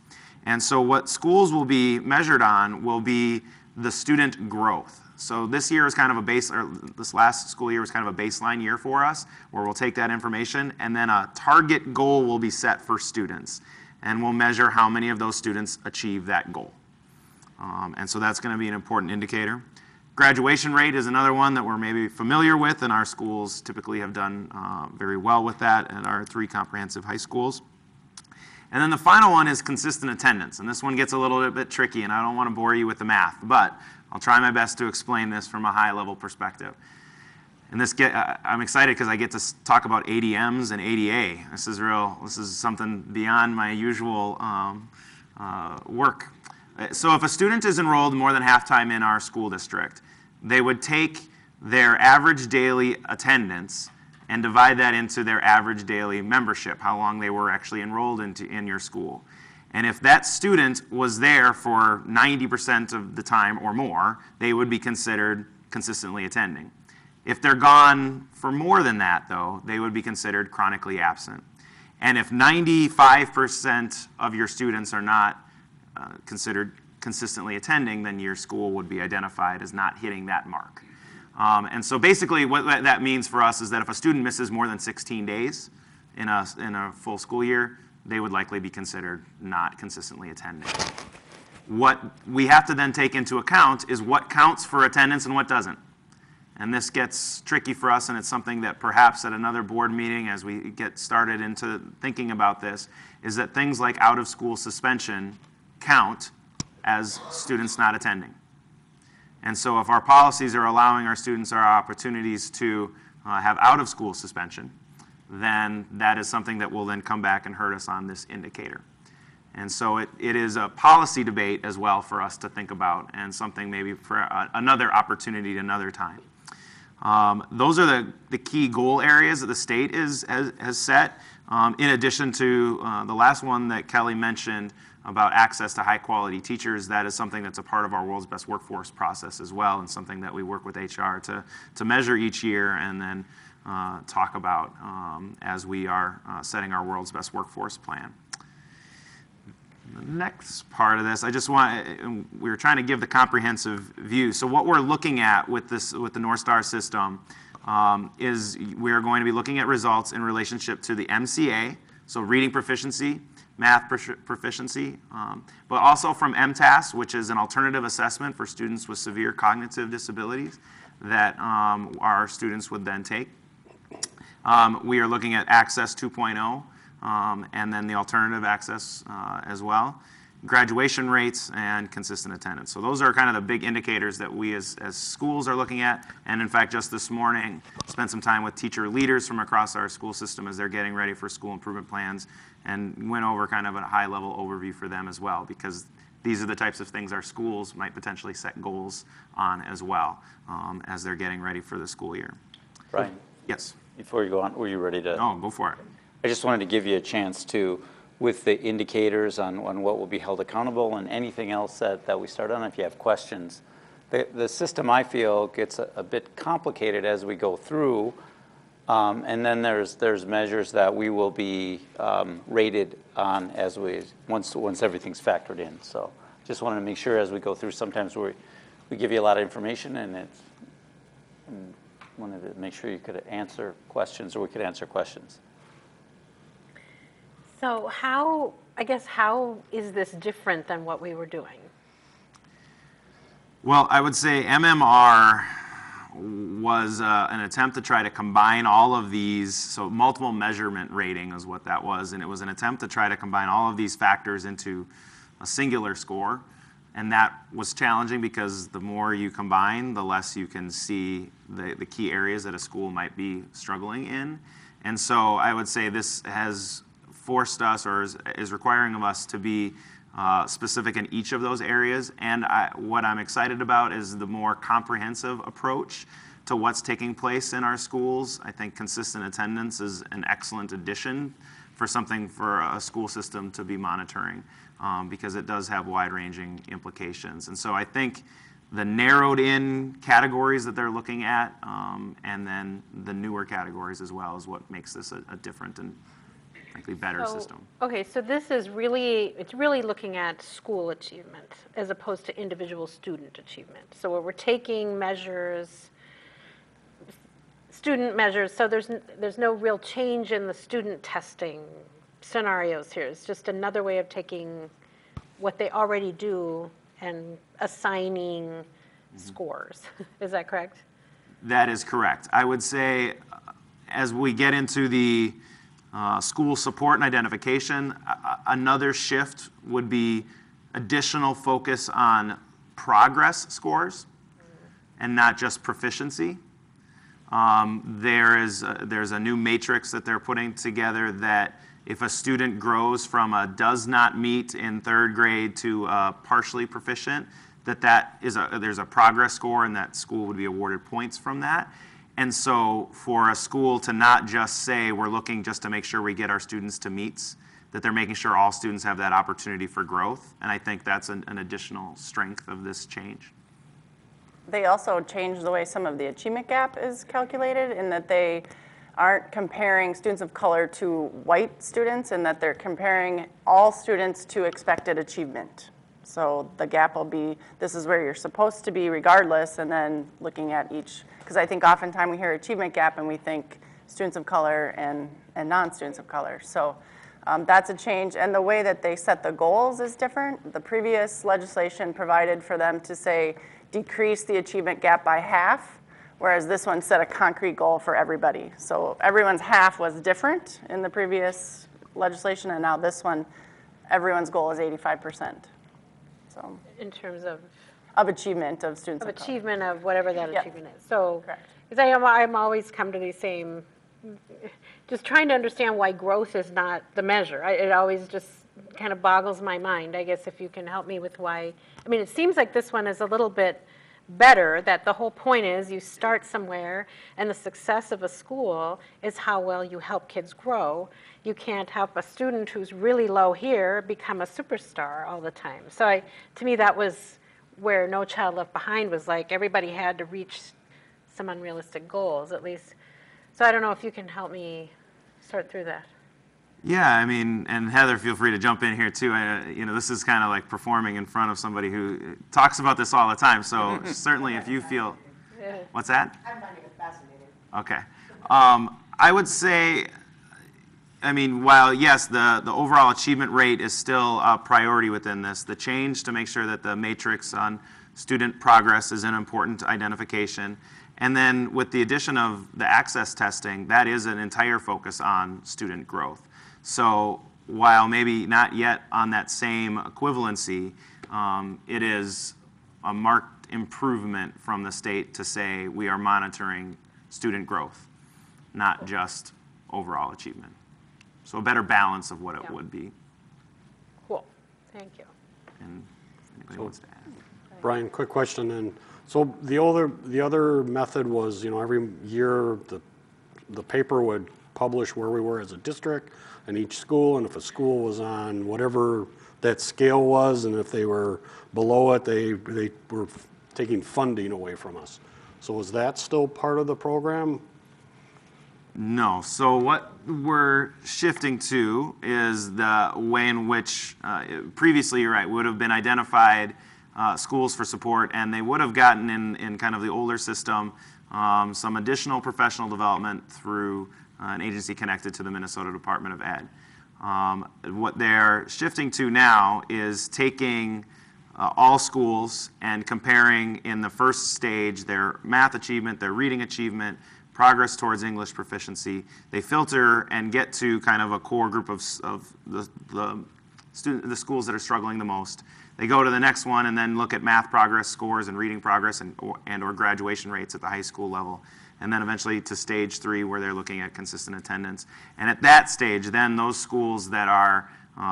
Speaker 7: And so what schools will be measured on will be the student growth. So this year is kind of this last school year was kind of a baseline year for us, where we'll take that information and then a target goal will be set for students. And we'll measure how many of those students achieve that goal. And so that's going to be an important indicator. Graduation rate is another one that we're maybe familiar with, and our schools typically have done very well with that at our 3 comprehensive high schools. And then the final one is consistent attendance. And this one gets a little bit tricky, and I don't want to bore you with the math, but I'll try my best to explain this from a high-level perspective. And I'm excited because I get to talk about ADMs and ADA. This is something beyond my usual work. So if a student is enrolled more than half-time in our school district, they would take their average daily attendance and divide that into their average daily membership, how long they were actually enrolled in your school. And if that student was there for 90% of the time or more, they would be considered consistently attending. If they're gone for more than that, though, they would be considered chronically absent. And if 95% of your students are not considered consistently attending, then your school would be identified as not hitting that mark. And so basically what that means for us is that if a student misses more than 16 days in a full school year, they would likely be considered not consistently attending. What we have to then take into account is what counts for attendance and what doesn't. And this gets tricky for us, and it's something that perhaps at another board meeting as we get started into thinking about this, is that things like out-of-school suspension count as students not attending. And so if our policies are allowing our students our opportunities to have out-of-school suspension, then that is something that will then come back and hurt us on this indicator. And so it is a policy debate as well for us to think about, and something maybe for another opportunity at another time. Those are the key goal areas that the state has set, in addition to the last one that Kelly mentioned about access to high-quality teachers. That is something that's a part of our World's Best Workforce process as well, and something that we work with HR to measure each year and then talk about as we are setting our World's Best Workforce plan. The next part of this, we were trying to give the comprehensive view. So what we're looking at with the North Star system is we are going to be looking at results in relationship to the MCA, so reading proficiency, math proficiency, but also from MTAS, which is an alternative assessment for students with severe cognitive disabilities that our students would then take. We are looking at Access 2.0. And then the alternative access as well, graduation rates, and consistent attendance. So those are kind of the big indicators that we as schools are looking at. And in fact, just this morning, spent some time with teacher leaders from across our school system as they're getting ready for school improvement plans, and went over kind of a high-level overview for them as well, because these are the types of things our schools might potentially set goals on as well as they're getting ready for the school year.
Speaker 3: Brian?
Speaker 7: Yes?
Speaker 3: Before you go on, were you ready to?
Speaker 7: Oh, go for it.
Speaker 3: I just wanted to give you a chance to, with the indicators on what will be held accountable and anything else that we start on, if you have questions. The system, I feel, gets a bit complicated as we go through, and then there's measures that we will be rated on as once everything's factored in. So just wanted to make sure as we go through, sometimes we give you a lot of information, and wanted to make sure you could answer questions, or we could answer questions.
Speaker 8: So how is this different than what we were doing?
Speaker 7: Well, I would say MMR was an attempt to try to combine all of these, so multiple measurement rating is what that was, and it was an attempt to try to combine all of these factors into a singular score And that was challenging because the more you combine, the less you can see the key areas that a school might be struggling in. And so I would say this has forced us, or is requiring of us, to be specific in each of those areas. And what I'm excited about is the more comprehensive approach to what's taking place in our schools. I think consistent attendance is an excellent addition for something for a school system to be monitoring, because it does have wide-ranging implications. And so I think the narrowed-in categories that they're looking at, and then the newer categories as well, is what makes this a different and frankly better system.
Speaker 8: Okay, so this is really, it's really looking at school achievement as opposed to individual student achievement. So where we're taking measures, student measures, so there's no real change in the student testing scenarios here. It's just another way of taking what they already do and assigning scores. Is that correct?
Speaker 7: That is correct. I would say as we get into the school support and identification, another shift would be additional focus on progress scores and not just proficiency. There's a new matrix that they're putting together that if a student grows from a does not meet in third grade to partially proficient, there's a progress score, and that school would be awarded points from that. And so for a school to not just say we're looking just to make sure we get our students to meets, that they're making sure all students have that opportunity for growth. And I think that's an additional strength of this change.
Speaker 6: They also changed the way some of the achievement gap is calculated, in that they aren't comparing students of color to white students, and that they're comparing all students to expected achievement. So the gap will be, this is where you're supposed to be regardless, and then looking at each, because I think oftentimes we hear achievement gap and we think students of color and non-students of color. So that's a change. And the way that they set the goals is different. The previous legislation provided for them to say, decrease the achievement gap by half, whereas this one set a concrete goal for everybody. So everyone's half was different in the previous legislation, and now this one, everyone's goal is 85%. So
Speaker 8: In terms of
Speaker 6: achievement of students of color.
Speaker 8: achievement of whatever that
Speaker 6: Yep.
Speaker 8: achievement is. So,
Speaker 6: Correct.
Speaker 8: because I'm always come to these same, just trying to understand why growth is not the measure. It always just kind of boggles my mind. I guess if you can help me with why. I mean, it seems like this one is a little bit better, that the whole point is you start somewhere, and the success of a school is how well you help kids grow. You can't help a student who's really low here become a superstar all the time. So to me, that was where No Child Left Behind was like everybody had to reach some unrealistic goals, at least. So I don't know if you can help me sort through that.
Speaker 7: Yeah, I mean, and Heather, feel free to jump in here too. This is kind of like performing in front of somebody who talks about this all the time. So certainly, if you feel, what's that?
Speaker 6: I'm finding it fascinating.
Speaker 7: Okay, I would say, I mean, while yes, the overall achievement rate is still a priority within this, the change to make sure that the matrix on student progress is an important identification. And then with the addition of the access testing, that is an entire focus on student growth. So while maybe not yet on that same equivalency, it is a marked improvement from the state to say we are monitoring student growth, not just overall achievement. So a better balance of what it would be.
Speaker 8: Cool. Thank you.
Speaker 7: And if anybody wants to add.
Speaker 4: Brian, quick question then. So the other method was, every year the paper would publish where we were as a district and each school, and if a school was on whatever that scale was, and if they were below it, they were taking funding away from us. So is that still part of the program?
Speaker 7: No. So what we're shifting to is the way in which previously, you're right, would have been identified schools for support, and they would have gotten in kind of the older system some additional professional development through an agency connected to the Minnesota Department of Ed. What they're shifting to now is taking all schools and comparing in the first stage their math achievement, their reading achievement, progress towards English proficiency. They filter and get to kind of a core group of the schools that are struggling the most. they go to the next one and then look at math progress scores and reading progress and or graduation rates at the high school level. And then eventually to stage 3 where they're looking at consistent attendance. And at that stage, then those schools that are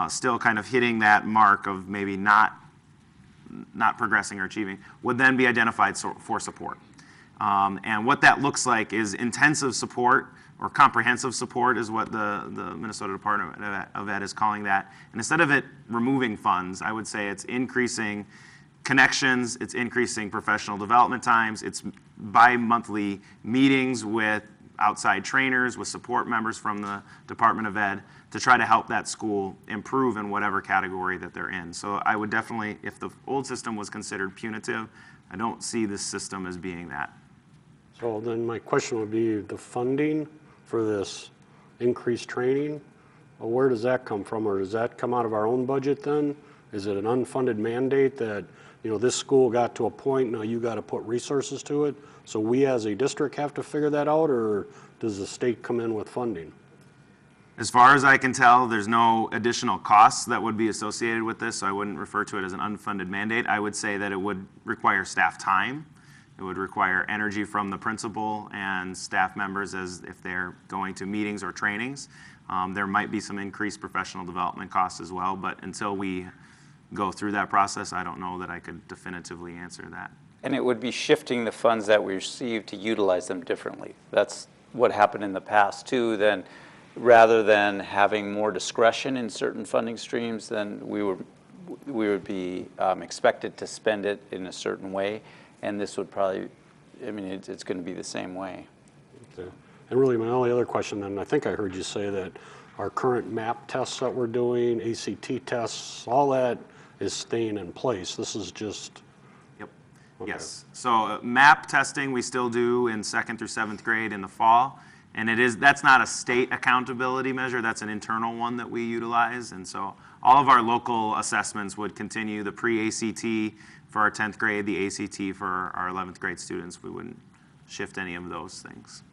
Speaker 7: still kind of hitting that mark of maybe not progressing or achieving would then be identified for support. And what that looks like is intensive support or comprehensive support is what the Minnesota Department of Ed is calling that. And instead of it removing funds, I would say it's increasing connections, it's increasing professional development times, it's bi-monthly meetings with outside trainers, with support members from the Department of Ed to try to help that school improve in whatever category that they're in. So I would definitely, if the old system was considered punitive, I don't see this system as being that.
Speaker 4: So then my question would be the funding for this increased training, well, where does that come from? Or does that come out of our own budget then? Is it an unfunded mandate that, you know, this school got to a point, now you got to put resources to it? So we as a district have to figure that out, or does the state come in with funding?
Speaker 7: As far as I can tell, there's no additional costs that would be associated with this, so I wouldn't refer to it as an unfunded mandate. I would say that it would require staff time. It would require energy from the principal and staff members as if they're going to meetings or trainings. There might be some increased professional development costs as well, but until we go through that process, I don't know that I could definitively answer that.
Speaker 3: And it would be shifting the funds that we receive to utilize them differently. That's what happened in the past too. Then, rather than having more discretion in certain funding streams, then we would be expected to spend it in a certain way. And this would probably, I mean, it's going to be the same way.
Speaker 4: Okay. And really my only other question then, I think I heard you say that our current MAP tests that we're doing, ACT tests, all that is staying in place. This is just...
Speaker 7: Yep.
Speaker 4: Okay.
Speaker 7: Yes. So MAP testing we still do in 2nd through 7th grade in the fall. And that's not a state accountability measure, that's an internal one that we utilize. And so all of our local assessments would continue, the pre-ACT for our 10th grade, the ACT for our 11th grade students. We wouldn't shift any of those things.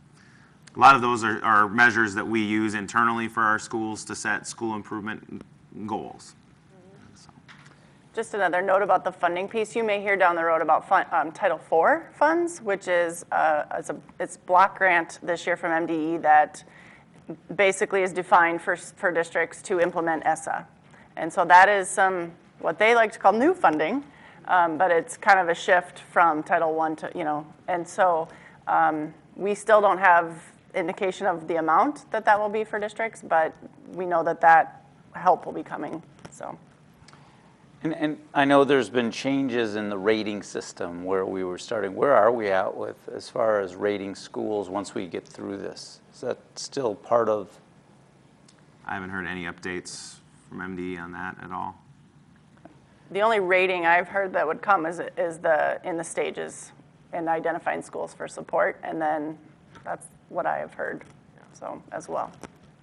Speaker 7: A lot of those are measures that we use internally for our schools to set school improvement goals.
Speaker 6: Just another note about the funding piece. You may hear down the road about Title IV funds, which is it's block grant this year from MDE that basically is defined for districts to implement ESSA. And so that is what they like to call new funding, but it's kind of a shift from Title I to, you know, and so we still don't have indication of the amount that will be for districts, but we know that help will be coming, so.
Speaker 3: And I know there's been changes in the rating system where we were starting. Where are we at with as far as rating schools once we get through this? Is that still part of?
Speaker 7: I haven't heard any updates from MDE on that at all.
Speaker 6: The only rating I've heard that would come is in the stages and identifying schools for support, and then that's what I have heard, so as well.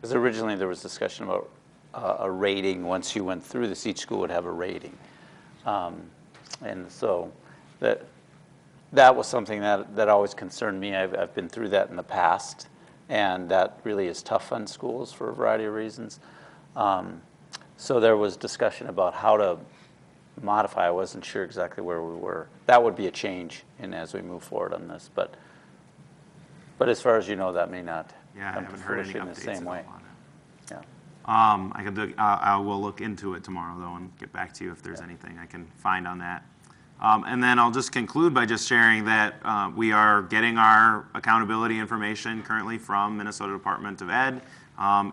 Speaker 3: Because originally there was discussion about a rating. Once you went through this, each school would have a rating. And so that was something that always concerned me. I've been through that in the past, and that really is tough on schools for a variety of reasons. So there was discussion about how to modify. I wasn't sure exactly where we were. That would be a change as we move forward on this. But as far as you know, that may not come to fruition in the same way. Yeah.
Speaker 7: I will look into it tomorrow, though, and get back to you if there's anything I can find on that. And then I'll just conclude by just sharing that we are getting our accountability information currently from Minnesota Department of Ed.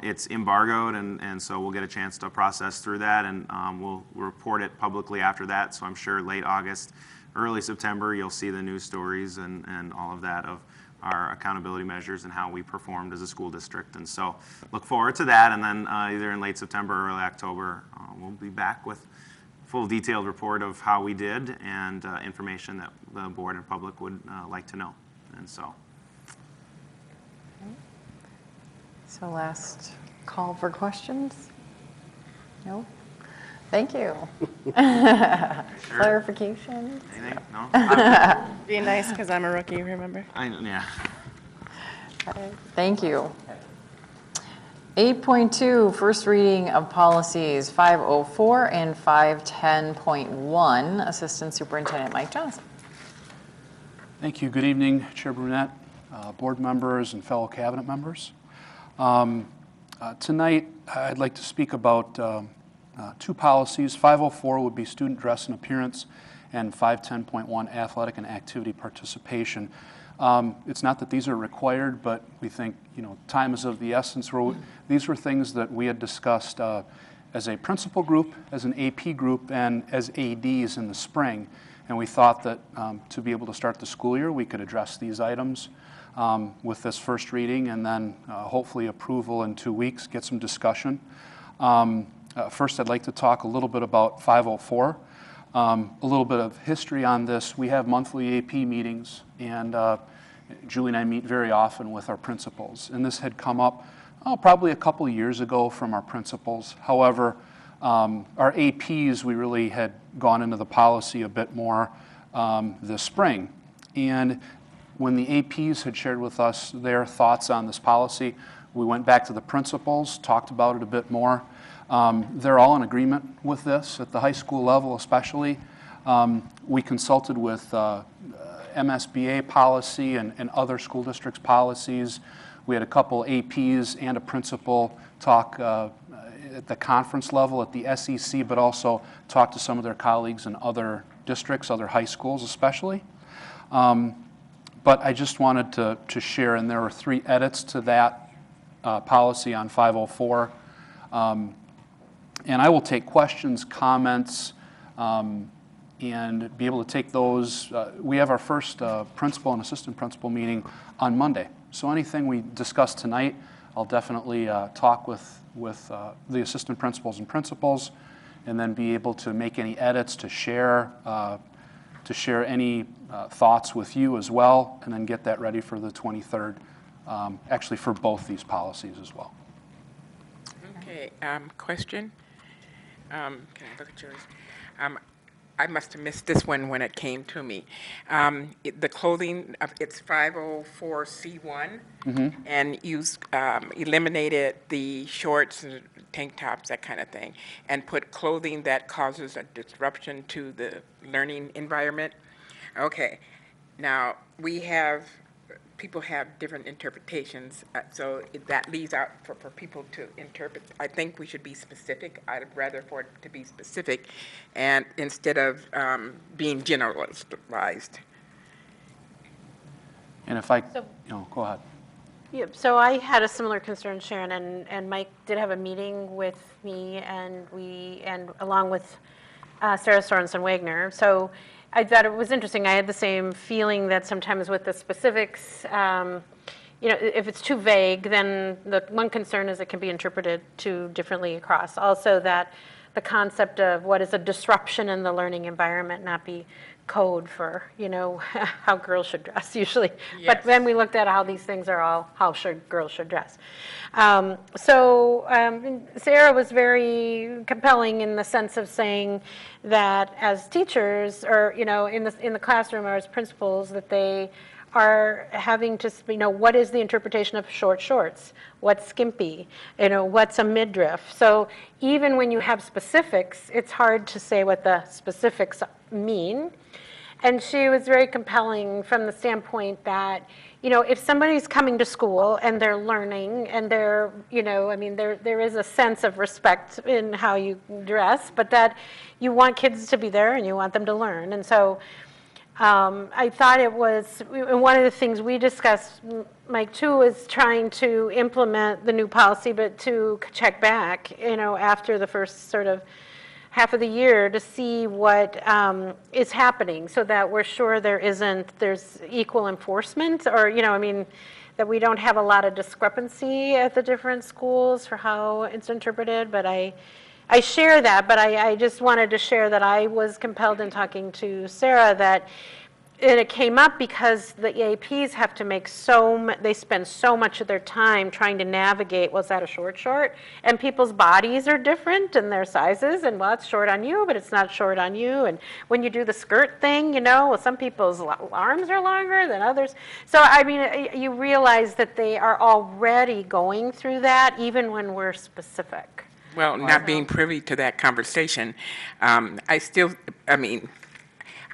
Speaker 7: It's embargoed, and so we'll get a chance to process through that, and we'll report it publicly after that. So I'm sure late August, early September, you'll see the news stories and all of that of our accountability measures and how we performed as a school district. And so look forward to that, and then either in late September or early October, we'll be back with a full detailed report of how we did and information that the board and public would like to know. And so.
Speaker 1: So last call for questions? No? Thank you.
Speaker 7: Sure.
Speaker 1: Clarifications?
Speaker 7: Anything? No?
Speaker 6: Be nice because I'm a rookie, remember?
Speaker 7: Yeah.
Speaker 1: Thank you. 8.2, first reading of policies 504 and 510.1. Assistant Superintendent Mike Johnson.
Speaker 9: Thank you. Good evening, Chair Brunette, board members, and fellow cabinet members. Tonight, I'd like to speak about two policies. 504 would be student dress and appearance, and 510.1 athletic and activity participation. It's not that these are required, but we think, time is of the essence. These were things that we had discussed as a principal group, as an AP group, and as ADs in the spring. And we thought that to be able to start the school year, we could address these items with this first reading, and then hopefully approval in 2 weeks, get some discussion. First, I'd like to talk a little bit about 504. A little bit of history on this. We have monthly AP meetings, and Julie and I meet very often with our principals. And this had come up probably a couple of years ago from our principals. However, our APs, we really had gone into the policy a bit more this spring. And when the APs had shared with us their thoughts on this policy, we went back to the principals, talked about it a bit more. They're all in agreement with this at the high school level especially. We consulted with MSBA policy and other school districts' policies. We had a couple APs and a principal talk at the conference level at the SEC, but also talk to some of their colleagues in other districts, other high schools especially. But I just wanted to share, and there were 3 edits to that policy on 504. And I will take questions, comments, and be able to take those. We have our first principal and assistant principal meeting on Monday. So anything we discuss tonight, I'll definitely talk with the assistant principals and principals, and then be able to make any edits, to share any thoughts with you as well, and then get that ready for the 23rd, actually for both these policies as well.
Speaker 10: Okay, question. Can I look at yours? I must have missed this one when it came to me. The clothing, it's 504C1, and you eliminated the shorts and tank tops, that kind of thing, and put clothing that causes a disruption to the learning environment. Okay, now people have different interpretations, so that leaves out for people to interpret. I think we should be specific. I'd rather for it to be specific, and instead of being generalized.
Speaker 9: And if I, go ahead.
Speaker 8: Yeah, so I had a similar concern, Sharon, and Mike did have a meeting with me, and along with Sarah Sorensen-Wagner. So I thought it was interesting. I had the same feeling that sometimes with the specifics, if it's too vague, then the one concern is it can be interpreted too differently across. Also that the concept of what is a disruption in the learning environment not be code for, how girls should dress usually. Yes. But then we looked at how these things are all how girls should dress. Sarah was very compelling in the sense of saying that as teachers or, in the classroom or as principals, that they are having to, what is the interpretation of short shorts? What's skimpy? What's a midriff? So even when you have specifics, it's hard to say what the specifics mean. And she was very compelling from the standpoint that, if somebody's coming to school and they're learning and they're, there is a sense of respect in how you dress, but that you want kids to be there and you want them to learn. And so I thought it was, one of the things we discussed, Mike, too, is trying to implement the new policy, but to check back, after the first sort of half of the year to see what is happening so that we're sure there's equal enforcement or, that we don't have a lot of discrepancy at the different schools for how it's interpreted. But I share that, but I just wanted to share that I was compelled in talking to Sarah that And it came up because the EAPs have to make they spend so much of their time trying to navigate, was that a short? And people's bodies are different and their sizes, and well, it's short on you, but it's not short on you. And when you do the skirt thing, well, some people's arms are longer than others. So, I mean, you realize that they are already going through that, even when we're specific.
Speaker 10: Well, not being privy to that conversation,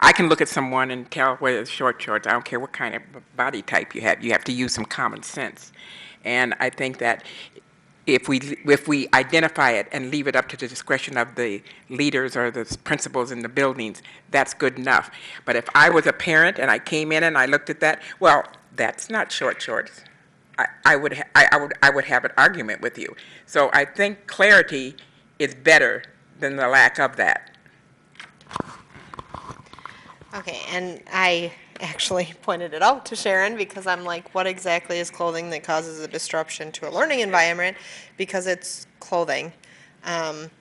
Speaker 10: I can look at someone and tell whether it's shorts. I don't care what kind of body type you have. You have to use some common sense. And I think that if we identify it and leave it up to the discretion of the leaders or the principals in the buildings, that's good enough. But if I was a parent and I came in and I looked at that, well, that's not shorts. I would have an argument with you. So I think clarity is better than the lack of that.
Speaker 11: Okay, and I actually pointed it out to Sharon because I'm like, what exactly is clothing that causes a disruption to a learning environment? Because it's clothing. And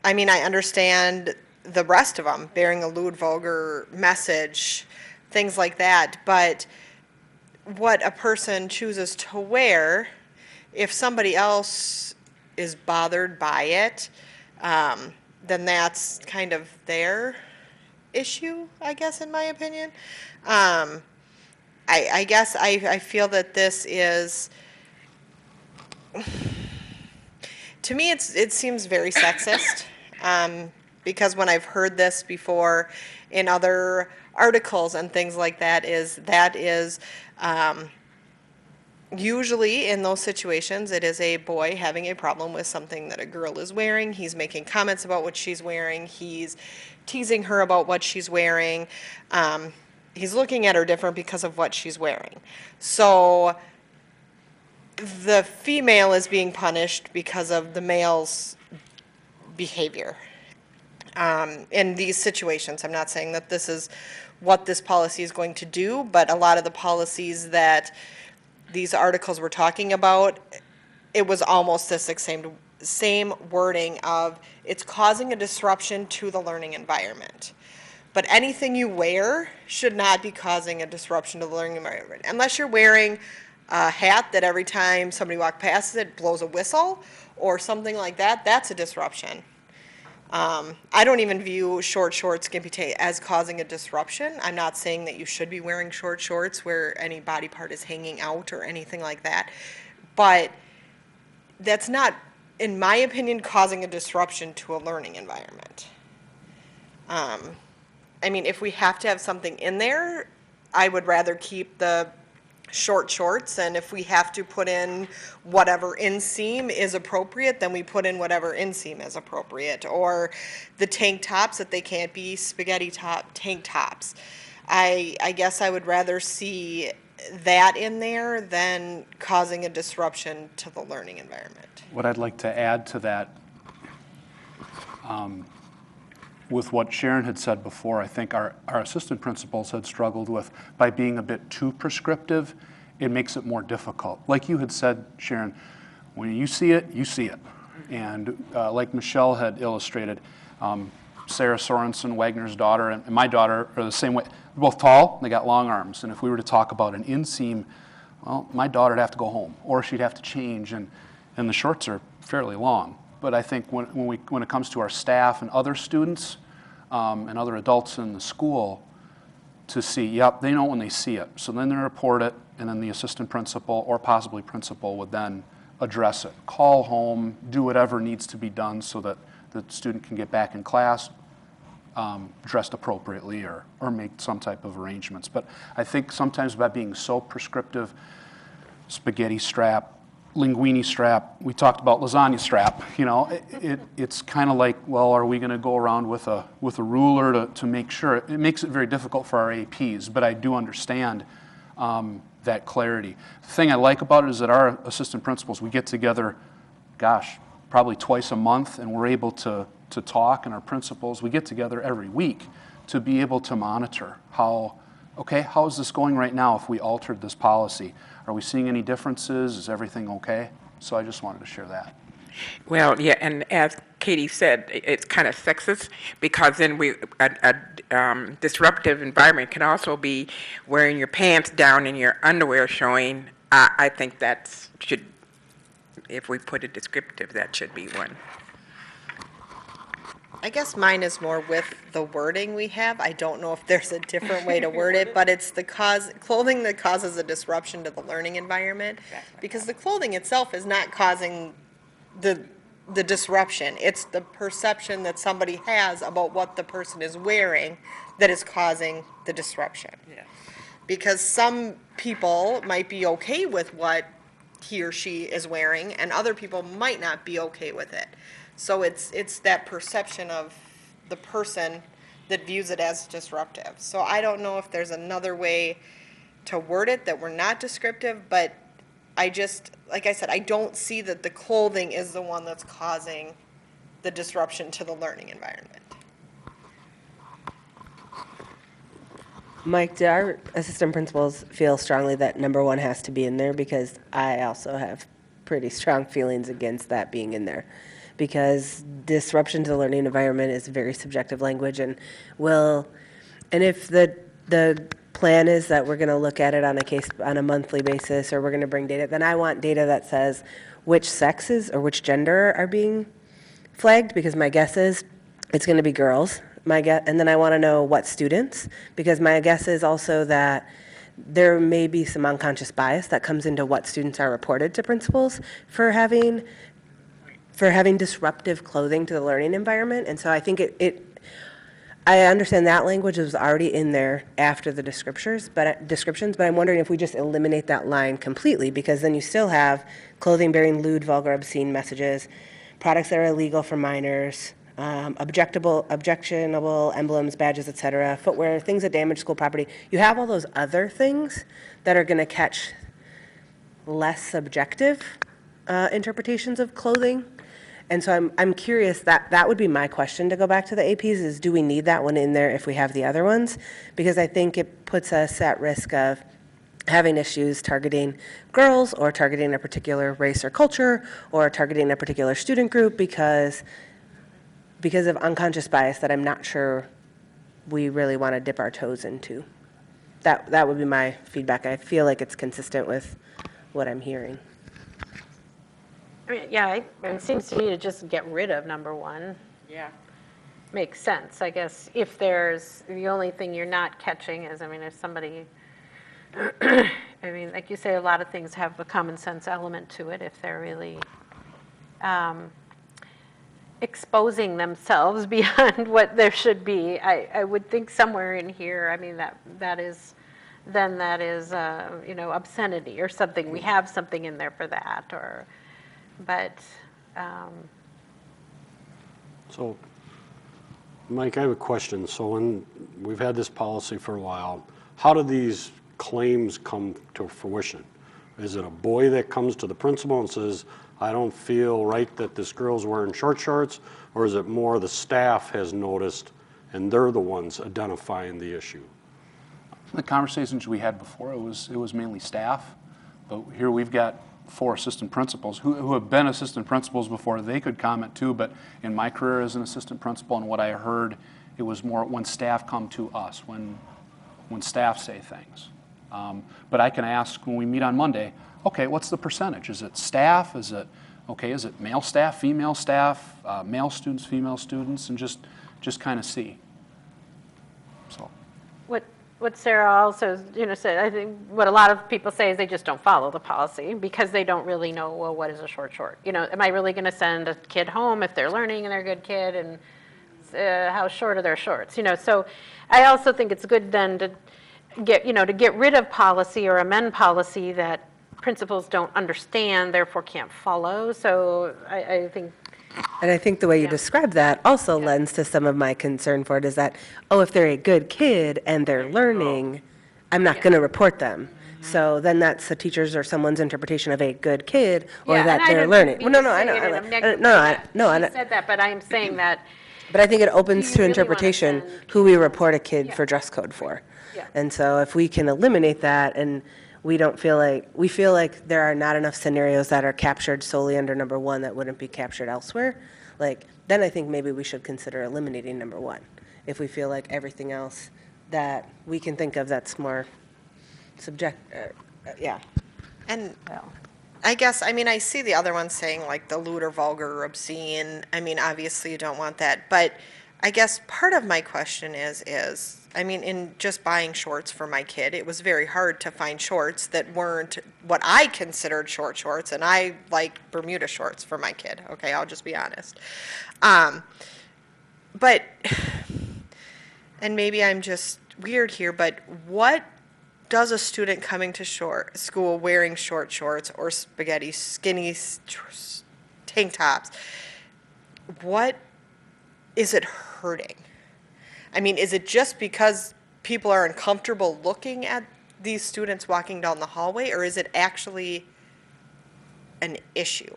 Speaker 11: I mean, I understand the rest of them, bearing a lewd, vulgar message, things like that. But what a person chooses to wear, if somebody else is bothered by it, then that's kind of their issue, I guess, in my opinion. I guess I feel that this is, to me, it seems very sexist, because when I've heard this before in other articles and things like that is usually in those situations, it is a boy having a problem with something that a girl is wearing. He's making comments about what she's wearing. He's teasing her about what she's wearing. He's looking at her different because of what she's wearing. So the female is being punished because of the male's behavior. In these situations, I'm not saying that this is what this policy is going to do, but a lot of the policies that these articles were talking about, it was almost the same wording of it's causing a disruption to the learning environment. But anything you wear should not be causing a disruption to the learning environment. Unless you're wearing a hat that every time somebody walks past it blows a whistle or something like that, that's a disruption. I don't even view short shorts, skimpy tape as causing a disruption. I'm not saying that you should be wearing short shorts where any body part is hanging out or anything like that. But that's not, in my opinion, causing a disruption to a learning environment. I mean, if we have to have something in there, I would rather keep the short shorts, and if we have to put in whatever inseam is appropriate, then we put in whatever inseam is appropriate, or the tank tops, that they can't be spaghetti top tank tops. I guess I would rather see that in there than causing a disruption to the learning environment.
Speaker 9: What I'd like to add to that, with what Sharon had said before, I think our assistant principals had struggled with, by being a bit too prescriptive, it makes it more difficult. Like you had said, Sharon, when you see it, you see it. And like Michelle had illustrated, Sarah Sorensen, Wagner's daughter, and my daughter are the same way. They're both tall, they got long arms. And if we were to talk about an inseam, well, my daughter would have to go home, or she'd have to change, and the shorts are fairly long. But I think when it comes to our staff and other students and other adults in the school, to see, yep, they know when they see it. So then they report it, and then the assistant principal or possibly principal would then address it. Call home, do whatever needs to be done so that the student can get back in class dressed appropriately, or make some type of arrangements. But I think sometimes by being so prescriptive, spaghetti strap, linguine strap, we talked about lasagna strap, it's kind of like, well, are we going to go around with a ruler to make sure? It makes it very difficult for our APs, but I do understand that clarity. The thing I like about it is that our assistant principals, we get together, probably twice a month, and we're able to talk, and our principals, we get together every week to be able to monitor how is this going right now if we altered this policy? Are we seeing any differences? Is everything okay? So I just wanted to share that.
Speaker 10: Well, yeah, and as Katie said, it's kind of sexist, because then a disruptive environment can also be wearing your pants down and your underwear showing. I think that should, if we put a descriptive, that should be one.
Speaker 11: I guess mine is more with the wording we have. I don't know if there's a different way to word it, but it's the clothing that causes a disruption to the learning environment. Because the clothing itself is not causing the disruption. It's the perception that somebody has about what the person is wearing that is causing the disruption.
Speaker 10: Yes.
Speaker 11: Because some people might be okay with what he or she is wearing, and other people might not be okay with it. So it's that perception of the person that views it as disruptive. So I don't know if there's another way to word it that we're not descriptive, but I just, like I said, I don't see that the clothing is the one that's causing the disruption to the learning environment.
Speaker 12: Mike, do our assistant principals feel strongly that number one has to be in there? Because I also have pretty strong feelings against that being in there. Because disruption to the learning environment is very subjective language, and if the plan is that we're going to look at it on a monthly basis, or we're going to bring data, then I want data that says which sexes or which gender are being flagged, because my guess is it's going to be girls. And then I want to know what students, because my guess is also that there may be some unconscious bias that comes into what students are reported to principals for having disruptive clothing to the learning environment. And so I think I understand that language was already in there after the descriptions, but I'm wondering if we just eliminate that line completely, because then you still have clothing bearing lewd, vulgar, obscene messages, products that are illegal for minors, objectionable emblems, badges, etc., footwear, things that damage school property. You have all those other things that are going to catch less subjective interpretations of clothing. And so I'm curious, that would be my question to go back to the APs, is do we need that one in there if we have the other ones? Because I think it puts us at risk of having issues targeting girls, or targeting a particular race or culture, or targeting a particular student group because of unconscious bias that I'm not sure we really want to dip our toes into. That would be my feedback. I feel like it's consistent with what I'm hearing.
Speaker 8: I mean, yeah, it seems to me to just get rid of number one.
Speaker 10: Yeah.
Speaker 8: Makes sense, I guess. If there's, the only thing you're not catching is, I mean, if somebody, I mean, like you say, a lot of things have a common sense element to it if they're really exposing themselves beyond what there should be. I would think somewhere in here, I mean, that is obscenity or something. We have something in there for that, or, but.
Speaker 4: So, Mike, I have a question. So when we've had this policy for a while, how do these claims come to fruition? Is it a boy that comes to the principal and says, I don't feel right that this girl's wearing short shorts, or is it more the staff has noticed and they're the ones identifying the issue?
Speaker 9: The conversations we had before, it was mainly staff, but here we've got 4 assistant principals who have been assistant principals before. They could comment too, but in my career as an assistant principal and what I heard, it was more when staff come to us, when staff say things. But I can ask when we meet on Monday, okay, what's the percentage? Is it staff? Is it male staff, female staff, male students, female students, and just kind of see. So.
Speaker 8: What Sarah also, said, I think what a lot of people say is they just don't follow the policy because they don't really know, well, what is a short short? Am I really going to send a kid home if they're learning and they're a good kid, and how short are their shorts? So I also think it's good then to get rid of policy or amend policy that principals don't understand, therefore can't follow. So I think.
Speaker 12: And I think the way you describe that also lends to some of my concern for it, is that, if they're a good kid and they're learning, I'm not going to report them. So then that's the teacher's or someone's interpretation of a good kid, or that they're learning. Well, no, I know.
Speaker 8: She said that, but I am saying that.
Speaker 12: But I think it opens to
Speaker 8: really
Speaker 12: interpretation who we report a kid for dress code for.
Speaker 8: Yeah.
Speaker 12: And so if we can eliminate that, and we feel like there are not enough scenarios that are captured solely under number one that wouldn't be captured elsewhere, like, then I think maybe we should consider eliminating number 1. If we feel like everything else that we can think of that's more yeah.
Speaker 11: And
Speaker 1: Yeah.
Speaker 11: I guess, I mean, I see the other ones saying like the lewd or vulgar or obscene. I mean, obviously you don't want that, but I guess part of my question is, I mean, in just buying shorts for my kid, it was very hard to find shorts that weren't what I considered short shorts, and I like Bermuda shorts for my kid. Okay, I'll just be honest. But, and maybe I'm just weird here, but what does a student coming to school wearing short shorts or spaghetti skinny tank tops, what is it hurting? I mean, is it just because people are uncomfortable looking at these students walking down the hallway, or is it actually an issue?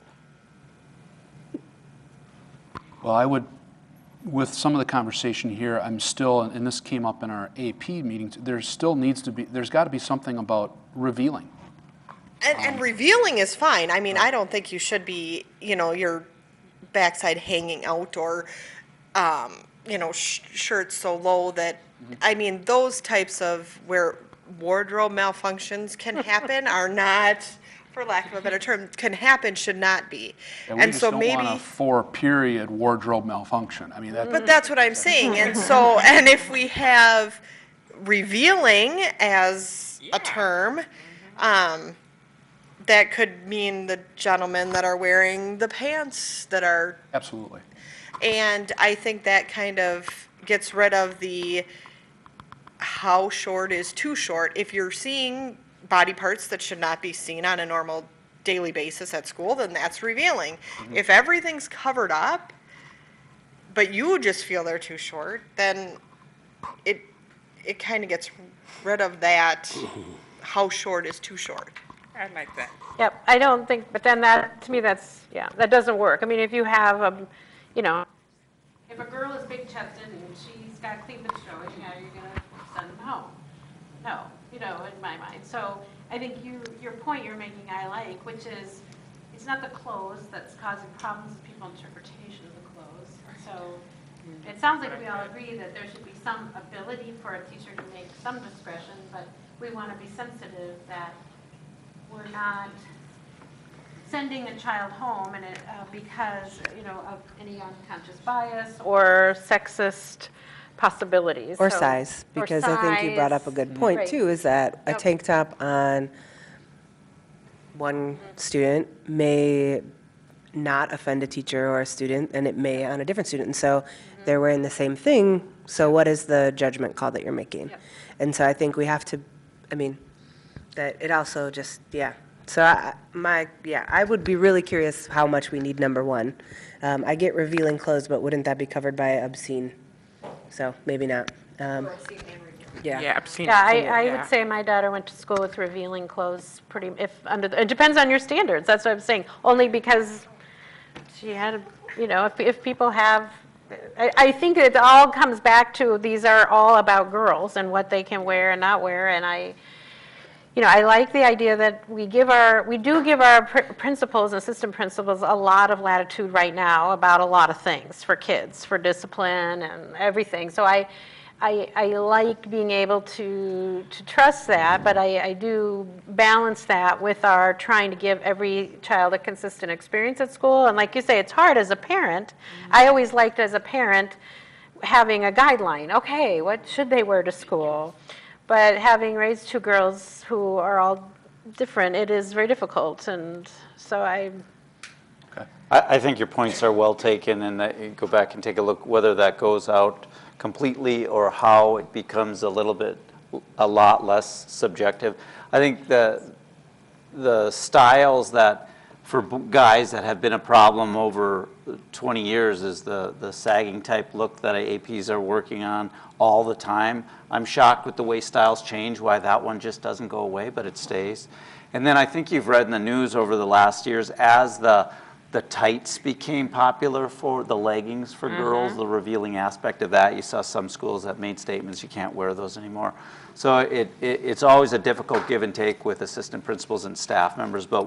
Speaker 9: Well, I would, with some of the conversation here, I'm still, and this came up in our AP meeting, there's got to be something about revealing.
Speaker 11: And revealing is fine. I mean, I don't think you should be, your backside hanging out or, shirts so low that, I mean, those types of where wardrobe malfunctions can happen are not, for lack of a better term, can happen, should not be.
Speaker 9: And we just don't want a 4-period wardrobe malfunction. I mean,
Speaker 11: But that's what I'm saying. And so, and if we have revealing as a term, that could mean the gentlemen that are wearing the pants that are.
Speaker 9: absolutely.
Speaker 11: And I think that kind of gets rid of the how short is too short. If you're seeing body parts that should not be seen on a normal daily basis at school, then that's revealing. If everything's covered up, but you just feel they're too short, then it kind of gets rid of that how short is too short.
Speaker 10: I like that.
Speaker 8: Yep, I don't think, but then that, to me, that's, that doesn't work. I mean, if you have, if a girl is big chested and she's got cleavage showing, you're going to send them home. No, in my mind. So I think your point you're making I like, which is, it's not the clothes that's causing problems with people's interpretation of the clothes. So it sounds like we all agree that there should be some ability for a teacher to make some discretion, but we want to be sensitive that we're not sending a child home and because of any unconscious bias or sexist possibilities.
Speaker 12: Or size, because I think you brought up a good point
Speaker 8: Right.
Speaker 12: too, is that a tank top on one student may not offend a teacher or a student, and it may on a different student. And so they're wearing the same thing, so what is the judgment call that you're making?
Speaker 8: Yep.
Speaker 12: And so I think we have to, that it also just, So I would be really curious how much we need number 1. I get revealing clothes, but wouldn't that be covered by obscene? So maybe not.
Speaker 10: Yeah, I've seen
Speaker 8: Yeah,
Speaker 10: it.
Speaker 8: I would say my daughter went to school with revealing clothes it depends on your standards, that's what I'm saying. Only because she had, if people have, I think it all comes back to these are all about girls and what they can wear and not wear, and I like the idea that we do give our principals and assistant principals a lot of latitude right now about a lot of things for kids, for discipline and everything. So I like being able to trust that, but I do balance that with our trying to give every child a consistent experience at school. And like you say, it's hard as a parent. I always liked as a parent having a guideline. Okay, what should they wear to school? But having raised 2 girls who are all different, it is very difficult. And so
Speaker 3: I think your points are well taken, and that you go back and take a look whether that goes out completely or how it becomes a lot less subjective. I think the styles that for guys that have been a problem over 20 years is the sagging type look that APs are working on all the time. I'm shocked with the way styles change, why that one just doesn't go away, but it stays. And then I think you've read in the news over the last years, as the tights became popular for the leggings for girls, the revealing aspect of that, you saw some schools that made statements, you can't wear those anymore. So it's always a difficult give and take with assistant principals and staff members, but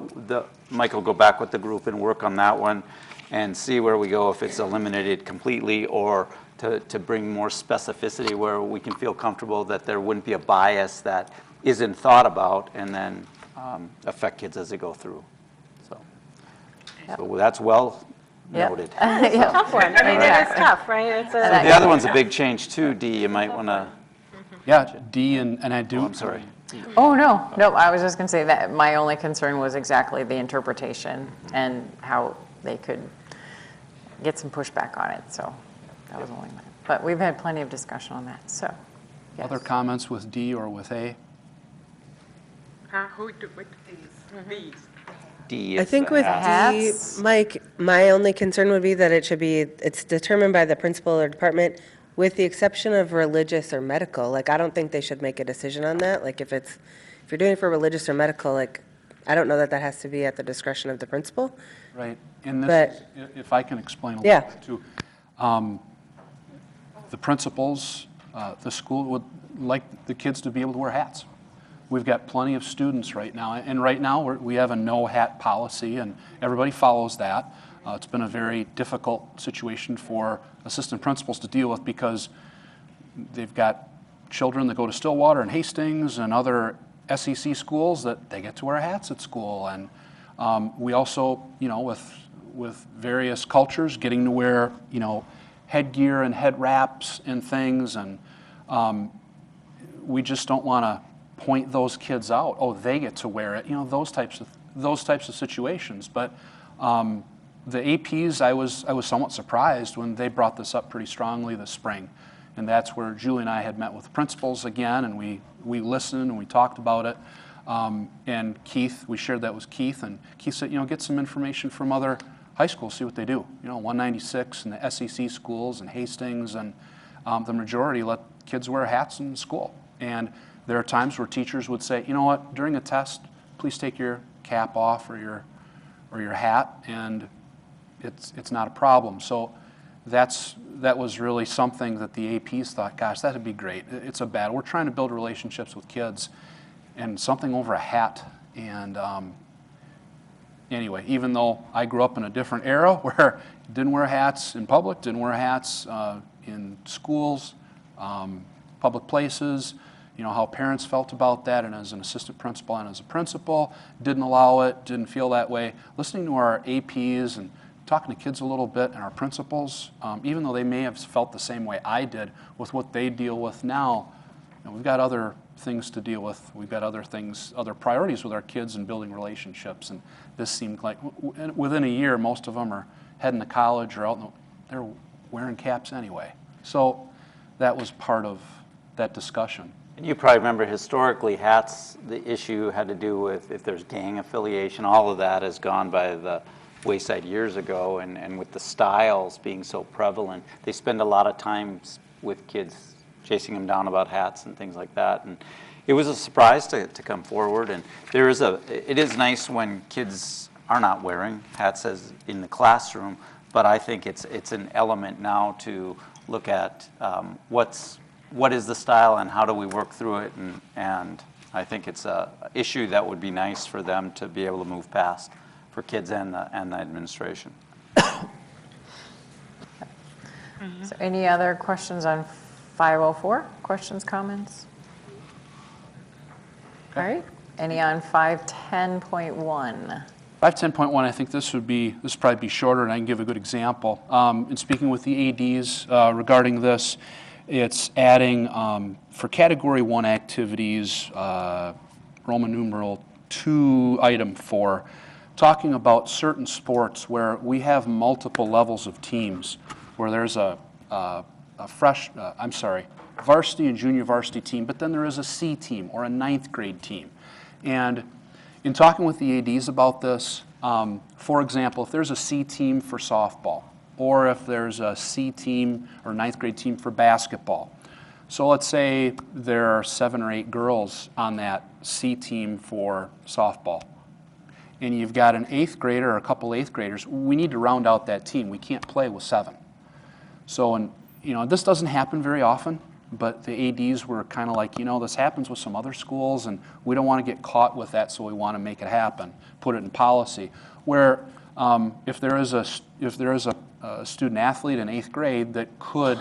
Speaker 3: Mike will go back with the group and work on that one. and see where we go, if it's eliminated completely, or to bring more specificity where we can feel comfortable that there wouldn't be a bias that isn't thought about and then affect kids as they go through. So that's well noted.
Speaker 8: It's a tough one. I mean, it is tough, right? It's
Speaker 3: The other one's a big change too, D. You might want to.
Speaker 9: Yeah, D, and I do.
Speaker 3: Oh, I'm sorry.
Speaker 1: Oh, no, I was just going to say that my only concern was exactly the interpretation and how they could get some pushback on it, so that was only mine. But we've had plenty of discussion on that, so, yes.
Speaker 9: Other comments with D or with A?
Speaker 10: Who do with these?
Speaker 3: D.
Speaker 12: I think with D,
Speaker 1: hats.
Speaker 12: Mike, my only concern would be that it's determined by the principal or department with the exception of religious or medical. Like, I don't think they should make a decision on that. Like, if you're doing it for religious or medical, like, I don't know that that has to be at the discretion of the principal.
Speaker 9: Right. And this is, if I can explain a little
Speaker 12: Yeah.
Speaker 9: bit too. The principals, the school would like the kids to be able to wear hats. We've got plenty of students right now, and right now we have a no hat policy, and everybody follows that. It's been a very difficult situation for assistant principals to deal with because they've got children that go to Stillwater and Hastings and other SEC schools that they get to wear hats at school. And we also, with various cultures, getting to wear, headgear and head wraps and things. And we just don't want to point those kids out. Oh, they get to wear it. Those types of situations. But the APs, I was somewhat surprised when they brought this up pretty strongly this spring. And that's where Julie and I had met with the principals again, and we listened and we talked about it. And Keith, we shared that with Keith, and Keith said, get some information from other high schools, see what they do. 196 and the SEC schools and Hastings, and the majority let kids wear hats in school. And there are times where teachers would say, you know what, during a test, please take your cap off or your hat, and it's not a problem. So that was really something that the APs thought, gosh, that'd be great. It's a battle. We're trying to build relationships with kids, and something over a hat. And anyway, even though I grew up in a different era where didn't wear hats in public, didn't wear hats in schools, public places, how parents felt about that, and as an assistant principal and as a principal, didn't allow it, didn't feel that way. Listening to our APs and talking to kids a little bit and our principals, even though they may have felt the same way I did with what they deal with now, we've got other things to deal with. We've got other priorities with our kids and building relationships. And this seemed like within a year, most of them are heading to college or they're wearing caps anyway. So that was part of that discussion.
Speaker 3: And you probably remember historically, hats, the issue had to do with if there's gang affiliation. All of that has gone by the wayside years ago, and with the styles being so prevalent, they spend a lot of time with kids chasing them down about hats and things like that. And it was a surprise to come forward. And it is nice when kids are not wearing hats as in the classroom, but I think it's an element now to look at what is the style and how do we work through it, and I think it's an issue that would be nice for them to be able to move past for kids and the administration.
Speaker 1: So any other questions on 504? Questions, comments? All right. Any on 510.1?
Speaker 9: 510.1, I think this would probably be shorter, and I can give a good example. In speaking with the ADs regarding this, it's adding for Category 1 activities, Roman numeral 2, item 4, talking about certain sports where we have multiple levels of teams, where there's a varsity and junior varsity team, but then there is a C team or a 9th grade team. And in talking with the ADs about this, for example, if there's a C team for softball, or if there's a C team or 9th grade team for basketball. So let's say there are 7 or 8 girls on that C team for softball, and you've got an 8th grader or a couple 8th graders. We need to round out that team. We can't play with 7. So, this doesn't happen very often, but the ADs were kind of like, this happens with some other schools, and we don't want to get caught with that, so we want to make it happen, put it in policy. Where If there is a student athlete in 8th grade that could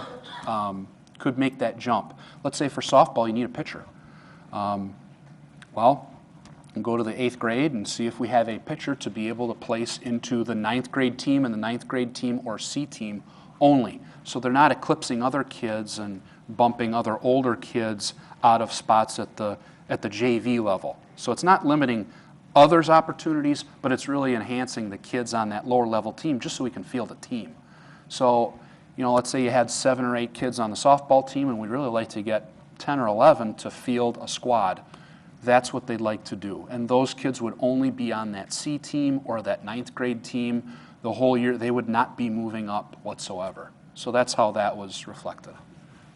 Speaker 9: make that jump, let's say for softball you need a pitcher. Well, go to the 8th grade and see if we have a pitcher to be able to place into the 9th grade team and the 9th grade team or C team only. So they're not eclipsing other kids and bumping other older kids out of spots at the JV level. So it's not limiting others' opportunities, but it's really enhancing the kids on that lower level team just so we can field a team. So, let's say you had 7 or 8 kids on the softball team and we'd really like to get 10 or 11 to field a squad. That's what they'd like to do. And those kids would only be on that C team or that 9th grade team the whole year. They would not be moving up whatsoever. So that's how that was reflected.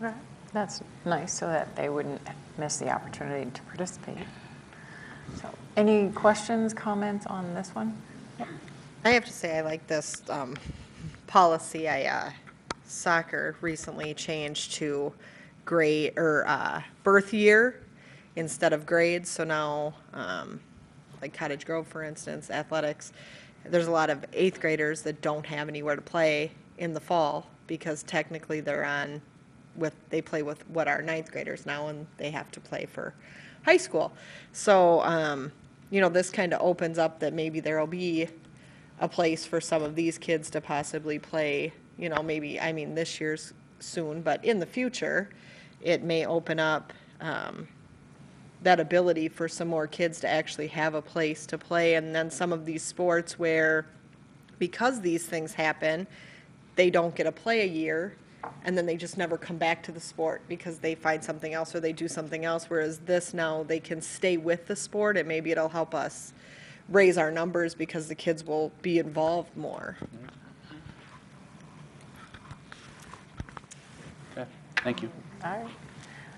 Speaker 1: Right. That's nice, so that they wouldn't miss the opportunity to participate. So, any questions, comments on this one? Yep.
Speaker 11: I have to say I like this policy. Soccer recently changed to grade or birth year instead of grades. So now, like Cottage Grove, for instance, athletics, there's a lot of 8th graders that don't have anywhere to play in the fall because technically they play with what are 9th graders now, and they have to play for high school. So, this kind of opens up that maybe there will be a place for some of these kids to possibly play, maybe, this year's soon, but in the future, it may open up that ability for some more kids to actually have a place to play. And then some of these sports where, because these things happen, they don't get to play a year, and then they just never come back to the sport because they find something else or they do something else, whereas this now they can stay with the sport, and maybe it'll help us raise our numbers because the kids will be involved more.
Speaker 9: Okay, thank you.
Speaker 1: All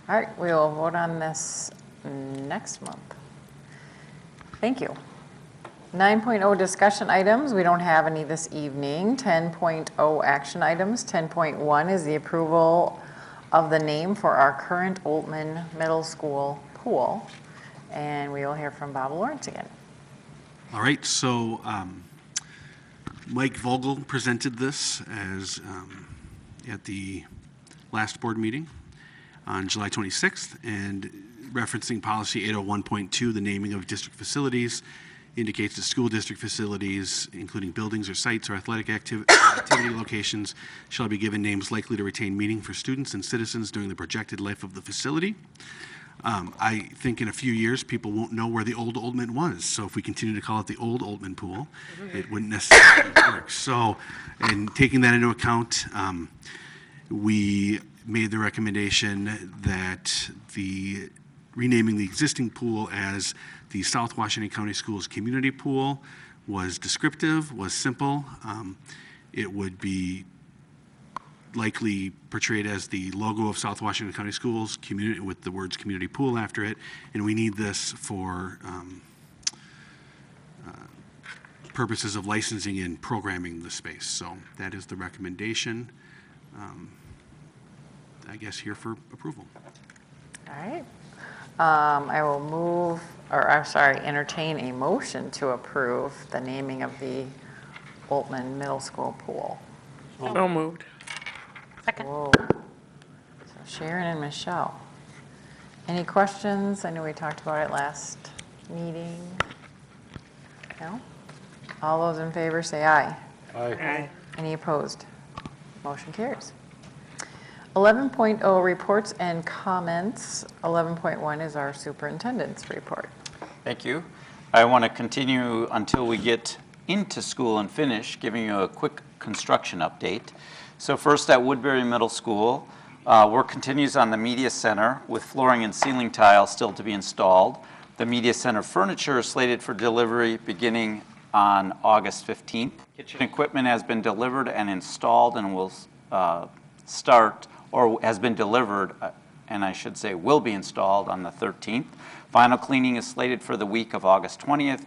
Speaker 1: right, we will vote on this next month. Thank you. 9.0 discussion items, we don't have any this evening. 10.0 action items. 10.1 is the approval of the name for our current Oltman Middle School pool. And we will hear from Bob Lawrence again.
Speaker 5: All right, so Mike Vogel presented this as at the last board meeting on July 26th, and referencing policy 801.2, the naming of district facilities, indicates that school district facilities, including buildings or sites or athletic activity locations, shall be given names likely to retain meaning for students and citizens during the projected life of the facility. I think in a few years, people won't know where the old Oldman was. So if we continue to call it the old Oldman pool, it wouldn't necessarily work. So, and taking that into account, we made the recommendation that renaming the existing pool as the South Washington County Schools Community Pool was descriptive, was simple. It would be likely portrayed as the logo of South Washington County Schools, community, with the words community pool after it. And we need this for purposes of licensing and programming the space. So that is the recommendation, I guess, here for approval.
Speaker 1: All right. I will entertain a motion to approve the naming of the Oltman Middle School pool.
Speaker 10: So moved.
Speaker 8: Second.
Speaker 1: Whoa. So Sharon and Michelle. Any questions? I know we talked about it last meeting. No? All those in favor say aye.
Speaker 10: Aye.
Speaker 1: Any opposed? Motion carries. 11.0 reports and comments. 11.1 is our superintendent's report.
Speaker 3: Thank you. I want to continue until we get into school and finish, giving you a quick construction update. So first at Woodbury Middle School, work continues on the media center with flooring and ceiling tile still to be installed. The media center furniture is slated for delivery beginning on August 15th. Kitchen equipment has been delivered and installed and will start, or has been delivered, and I should say will be installed on the 13th. Final cleaning is slated for the week of August 20th,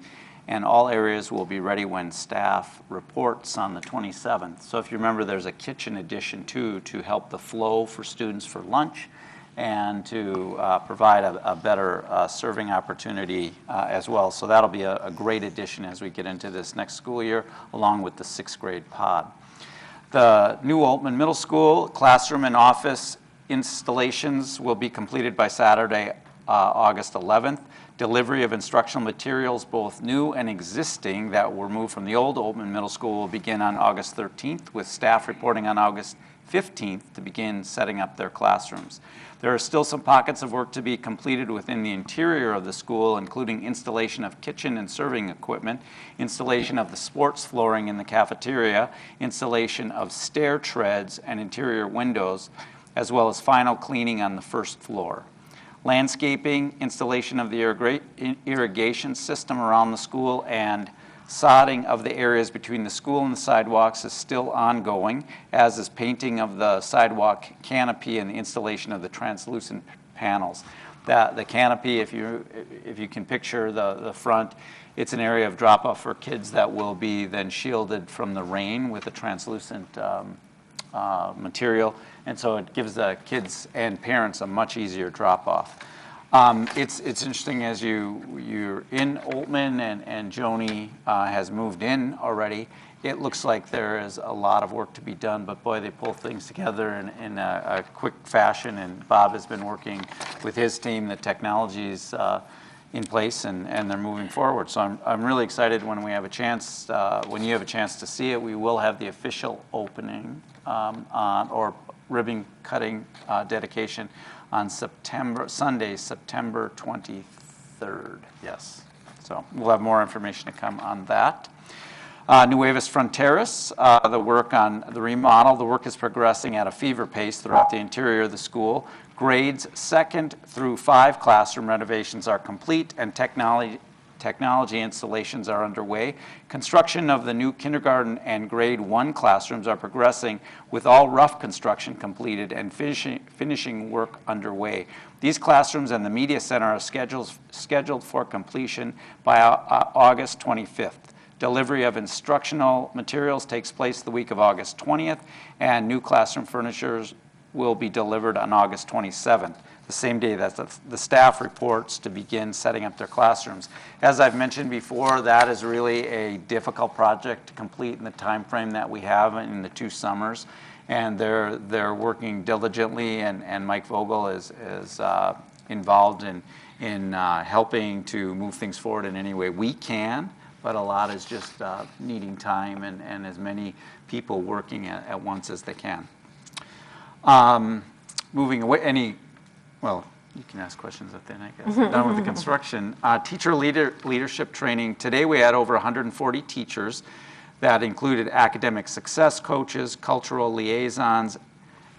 Speaker 3: and all areas will be ready when staff reports on the 27th. So if you remember, there's a kitchen addition too to help the flow for students for lunch, and to provide a better serving opportunity as well. So that'll be a great addition as we get into this next school year, along with the 6th grade pod. The new Altman Middle School classroom and office installations will be completed by Saturday, August 11th. Delivery of instructional materials, both new and existing, that were moved from the old Altman Middle School will begin on August 13th, with staff reporting on August 15th to begin setting up their classrooms. There are still some pockets of work to be completed within the interior of the school, including installation of kitchen and serving equipment, installation of the sports flooring in the cafeteria, installation of stair treads and interior windows, as well as final cleaning on the first floor. Landscaping, installation of the irrigation system around the school, and sodding of the areas between the school and the sidewalks is still ongoing, as is painting of the sidewalk canopy and the installation of the translucent panels. The canopy, if you can picture the front, it's an area of drop-off for kids that will be then shielded from the rain with a translucent material, and so it gives the kids and parents a much easier drop-off. It's interesting as you're in Altman and Joni has moved in already. It looks like there is a lot of work to be done, but boy, they pull things together in a quick fashion, and Bob has been working with his team. The technology's in place, and they're moving forward. So I'm really excited when we have a chance, when you have a chance to see it. We will have the official opening or ribbon cutting dedication on Sunday, September 23rd. Yes. So we'll have more information to come on that. Nuevas Fronteras, the work on the remodel. The work is progressing at a fever pace throughout the interior of the school. Grades 2nd through 5 classroom renovations are complete, and technology installations are underway. Construction of the new kindergarten and grade 1 classrooms are progressing, with all rough construction completed and finishing work underway. These classrooms and the media center are scheduled for completion by August 25th. Delivery of instructional materials takes place the week of August 20th, and new classroom furniture will be delivered on August 27th, the same day that the staff reports to begin setting up their classrooms. As I've mentioned before, that is really a difficult project to complete in the time frame that we have in the 2 summers, and they're working diligently, and Mike Vogel is involved in helping to move things forward in any way we can. But a lot is just needing time and as many people working at once as they can. Moving away, well, you can ask questions at the end, I guess. Done with the construction. Teacher leadership training. Today we had over 140 teachers that included academic success coaches, cultural liaisons,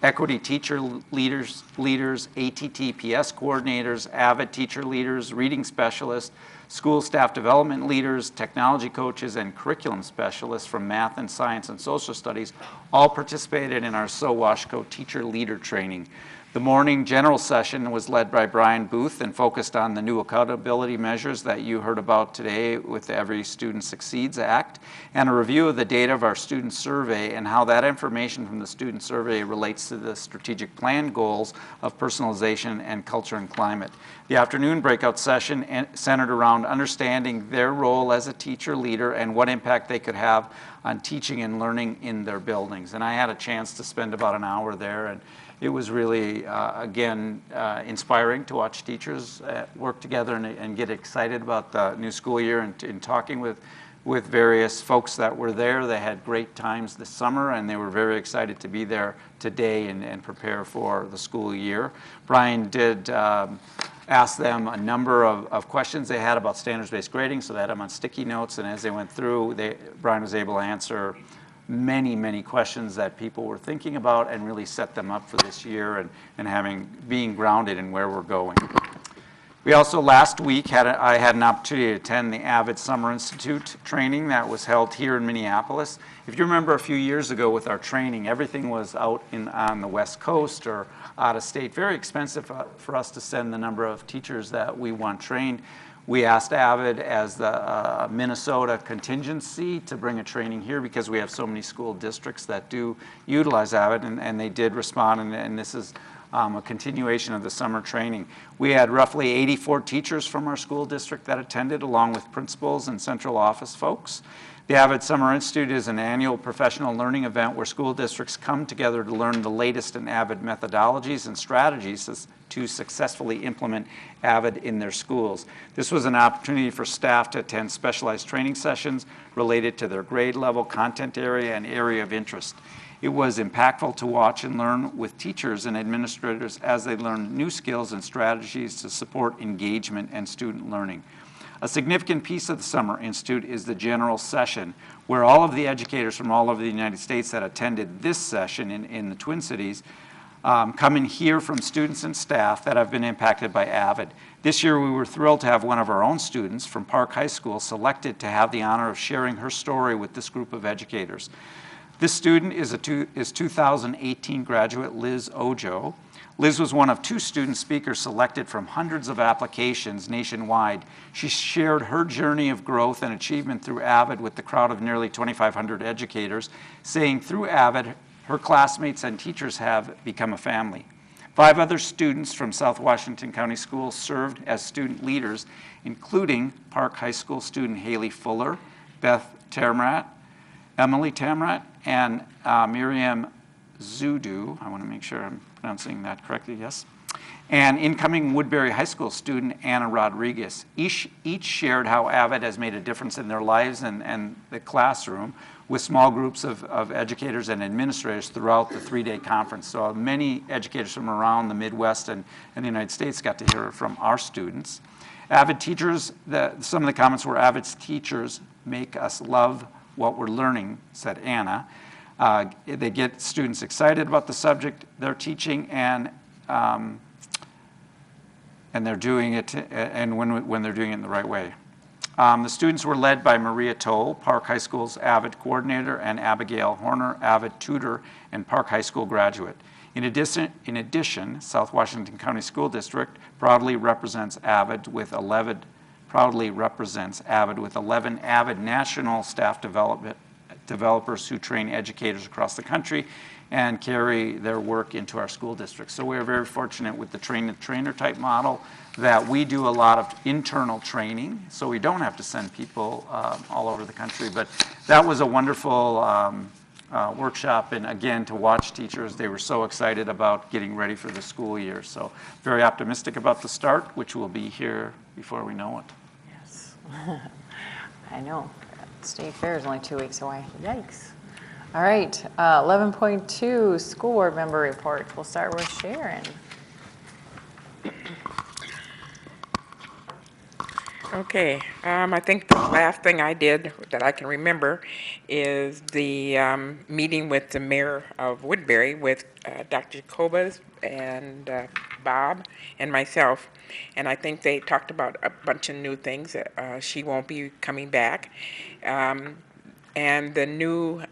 Speaker 3: equity teacher leaders, ATTPS coordinators, AVID teacher leaders, reading specialists, school staff development leaders, technology coaches, and curriculum specialists from math and science and social studies all participated in our SoWashco teacher leader training. The morning general session was led by Brian Booth and focused on the new accountability measures that you heard about today with the Every Student Succeeds Act, and a review of the data of our student survey and how that information from the student survey relates to the strategic plan goals of personalization and culture and climate. The afternoon breakout session centered around understanding their role as a teacher leader and what impact they could have on teaching and learning in their buildings. And I had a chance to spend about an hour there, and it was really, again, inspiring to watch teachers work together and get excited about the new school year. And in talking with various folks that were there, they had great times this summer, and they were very excited to be there today and prepare for the school year. Brian did ask them a number of questions they had about standards-based grading, so they had them on sticky notes, and as they went through, Brian was able to answer many questions that people were thinking about and really set them up for this year and being grounded in where we're going. We also last week I had an opportunity to attend the AVID Summer Institute training that was held here in Minneapolis. If you remember a few years ago with our training, everything was out on the West Coast or out of state. Very expensive for us to send the number of teachers that we want trained. We asked AVID as the Minnesota contingency to bring a training here because we have so many school districts that do utilize AVID, and they did respond, and this is a continuation of the summer training. We had roughly 84 teachers from our school district that attended, along with principals and central office folks. The AVID Summer Institute is an annual professional learning event where school districts come together to learn the latest in AVID methodologies and strategies to successfully implement AVID in their schools. This was an opportunity for staff to attend specialized training sessions related to their grade level, content area, and area of interest. It was impactful to watch and learn with teachers and administrators as they learned new skills and strategies to support engagement and student learning. A significant piece of the Summer Institute is the general session, where all of the educators from all over the United States that attended this session in the Twin Cities come and hear from students and staff that have been impacted by AVID. This year we were thrilled to have one of our own students from Park High School selected to have the honor of sharing her story with this group of educators. This student is 2018 graduate Liz Ojo. Liz was one of 2 student speakers selected from hundreds of applications nationwide. She shared her journey of growth and achievement through AVID with the crowd of nearly 2,500 educators, saying through AVID, her classmates and teachers have become a family. 5 other students from South Washington County Schools served as student leaders, including Park High School student Haley Fuller, Beth Tamrat, Emily Tamrat, and Miriam Zudu. I want to make sure I'm pronouncing that correctly, yes. And incoming Woodbury High School student Anna Rodriguez. Each shared how AVID has made a difference in their lives and the classroom with small groups of educators and administrators throughout the 3-day conference. So many educators from around the Midwest and the United States got to hear from our students. AVID teachers, some of the comments were, AVID's teachers make us love what we're learning, said Anna. They get students excited about the subject they're teaching, and they're doing it, and when they're doing it in the right way. The students were led by Maria Toll, Park High School's AVID coordinator, and Abigail Horner, AVID tutor and Park High School graduate. In addition, South Washington County School District proudly represents AVID with 11 AVID national staff developers who train educators across the country and carry their work into our school districts. So we're very fortunate with the train-the-trainer type model that we do a lot of internal training, so we don't have to send people all over the country. But that was a wonderful workshop, and again, to watch teachers, they were so excited about getting ready for the school year. So very optimistic about the start, which will be here before we know it.
Speaker 1: Yes. I know. State Fair is only 2 weeks away. Yikes. All right, 11.2, school board member report. We'll start with Sharon.
Speaker 10: Okay, I think the last thing I did that I can remember is the meeting with the mayor of Woodbury with Dr. Jacobas and Bob and myself. And I think they talked about a bunch of new things. She won't be coming back. And the new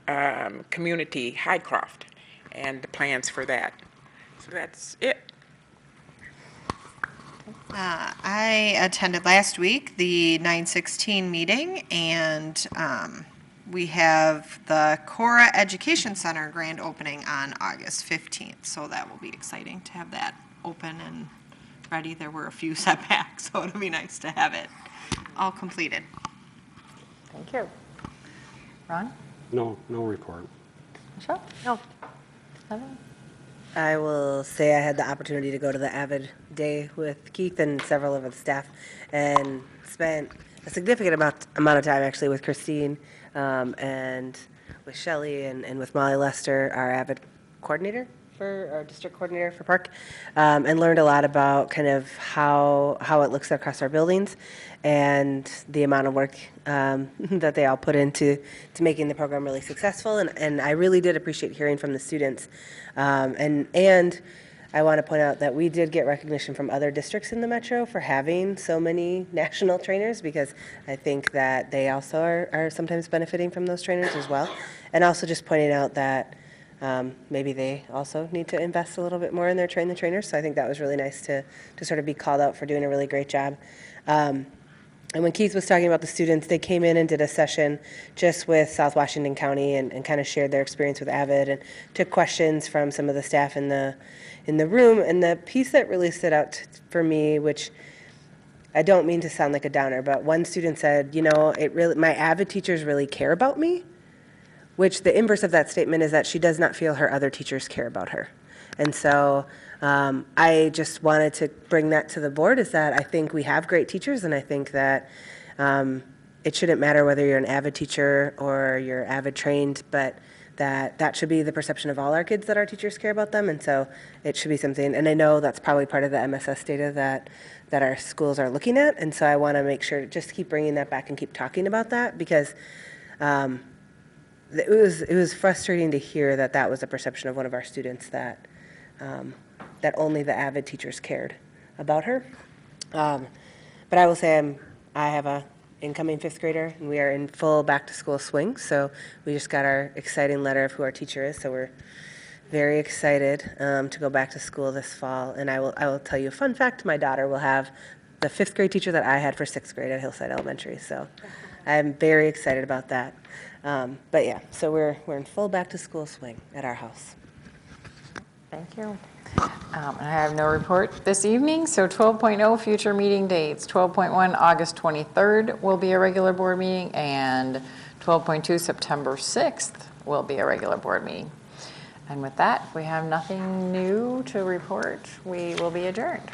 Speaker 10: community, Highcroft, and the plans for that. So that's it.
Speaker 11: I attended last week the 9/16 meeting, and we have the Cora Education Center grand opening on August 15th, so that will be exciting to have that open and ready. There were a few setbacks, so it'll be nice to have it all completed.
Speaker 1: Thank you. Ron?
Speaker 4: No report.
Speaker 1: Michelle? No. Nothing?
Speaker 12: I will say I had the opportunity to go to the AVID Day with Keith and several of the staff and spent a significant amount of time actually with Christine and with Shelley and with Molly Lester, our AVID coordinator for our district coordinator for Park, and learned a lot about kind of how it looks across our buildings and the amount of work that they all put into making the program really successful. And I really did appreciate hearing from the students. And I want to point out that we did get recognition from other districts in the metro for having so many national trainers, because I think that they also are sometimes benefiting from those trainers as well. And also just pointing out that maybe they also need to invest a little bit more in their trainers. So I think that was really nice to sort of be called out for doing a really great job. And when Keith was talking about the students, they came in and did a session just with South Washington County and kind of shared their experience with Avid and took questions from some of the staff in the room. And the piece that really stood out for me, which I don't mean to sound like a downer, but one student said, you know, my Avid teachers really care about me, which the inverse of that statement is that she does not feel her other teachers care about her. And so I just wanted to bring that to the board, is that I think we have great teachers, and I think that it shouldn't matter whether you're an Avid teacher or you're Avid trained, but that should be the perception of all our kids, that our teachers care about them. And so it should be something, and I know that's probably part of the MSS data that our schools are looking at. And so I want to make sure to just keep bringing that back and keep talking about that, because it was frustrating to hear that was a perception of one of our students, that only the Avid teachers cared about her. But I will say I have a incoming 5th grader, and we are in full back-to-school swing. So we just got our exciting letter of who our teacher is. So we're very excited to go back to school this fall. And I will tell you a fun fact: my daughter will have the 5th grade teacher that I had for 6th grade at Hillside Elementary. So I'm very excited about that. But yeah, so we're in full back-to-school swing at our house.
Speaker 1: Thank you. I have no report this evening, so 12.0 future meeting dates. 12.1 August 23rd will be a regular board meeting, and 12.2 September 6th will be a regular board meeting. And with that, we have nothing new to report. We will be adjourned.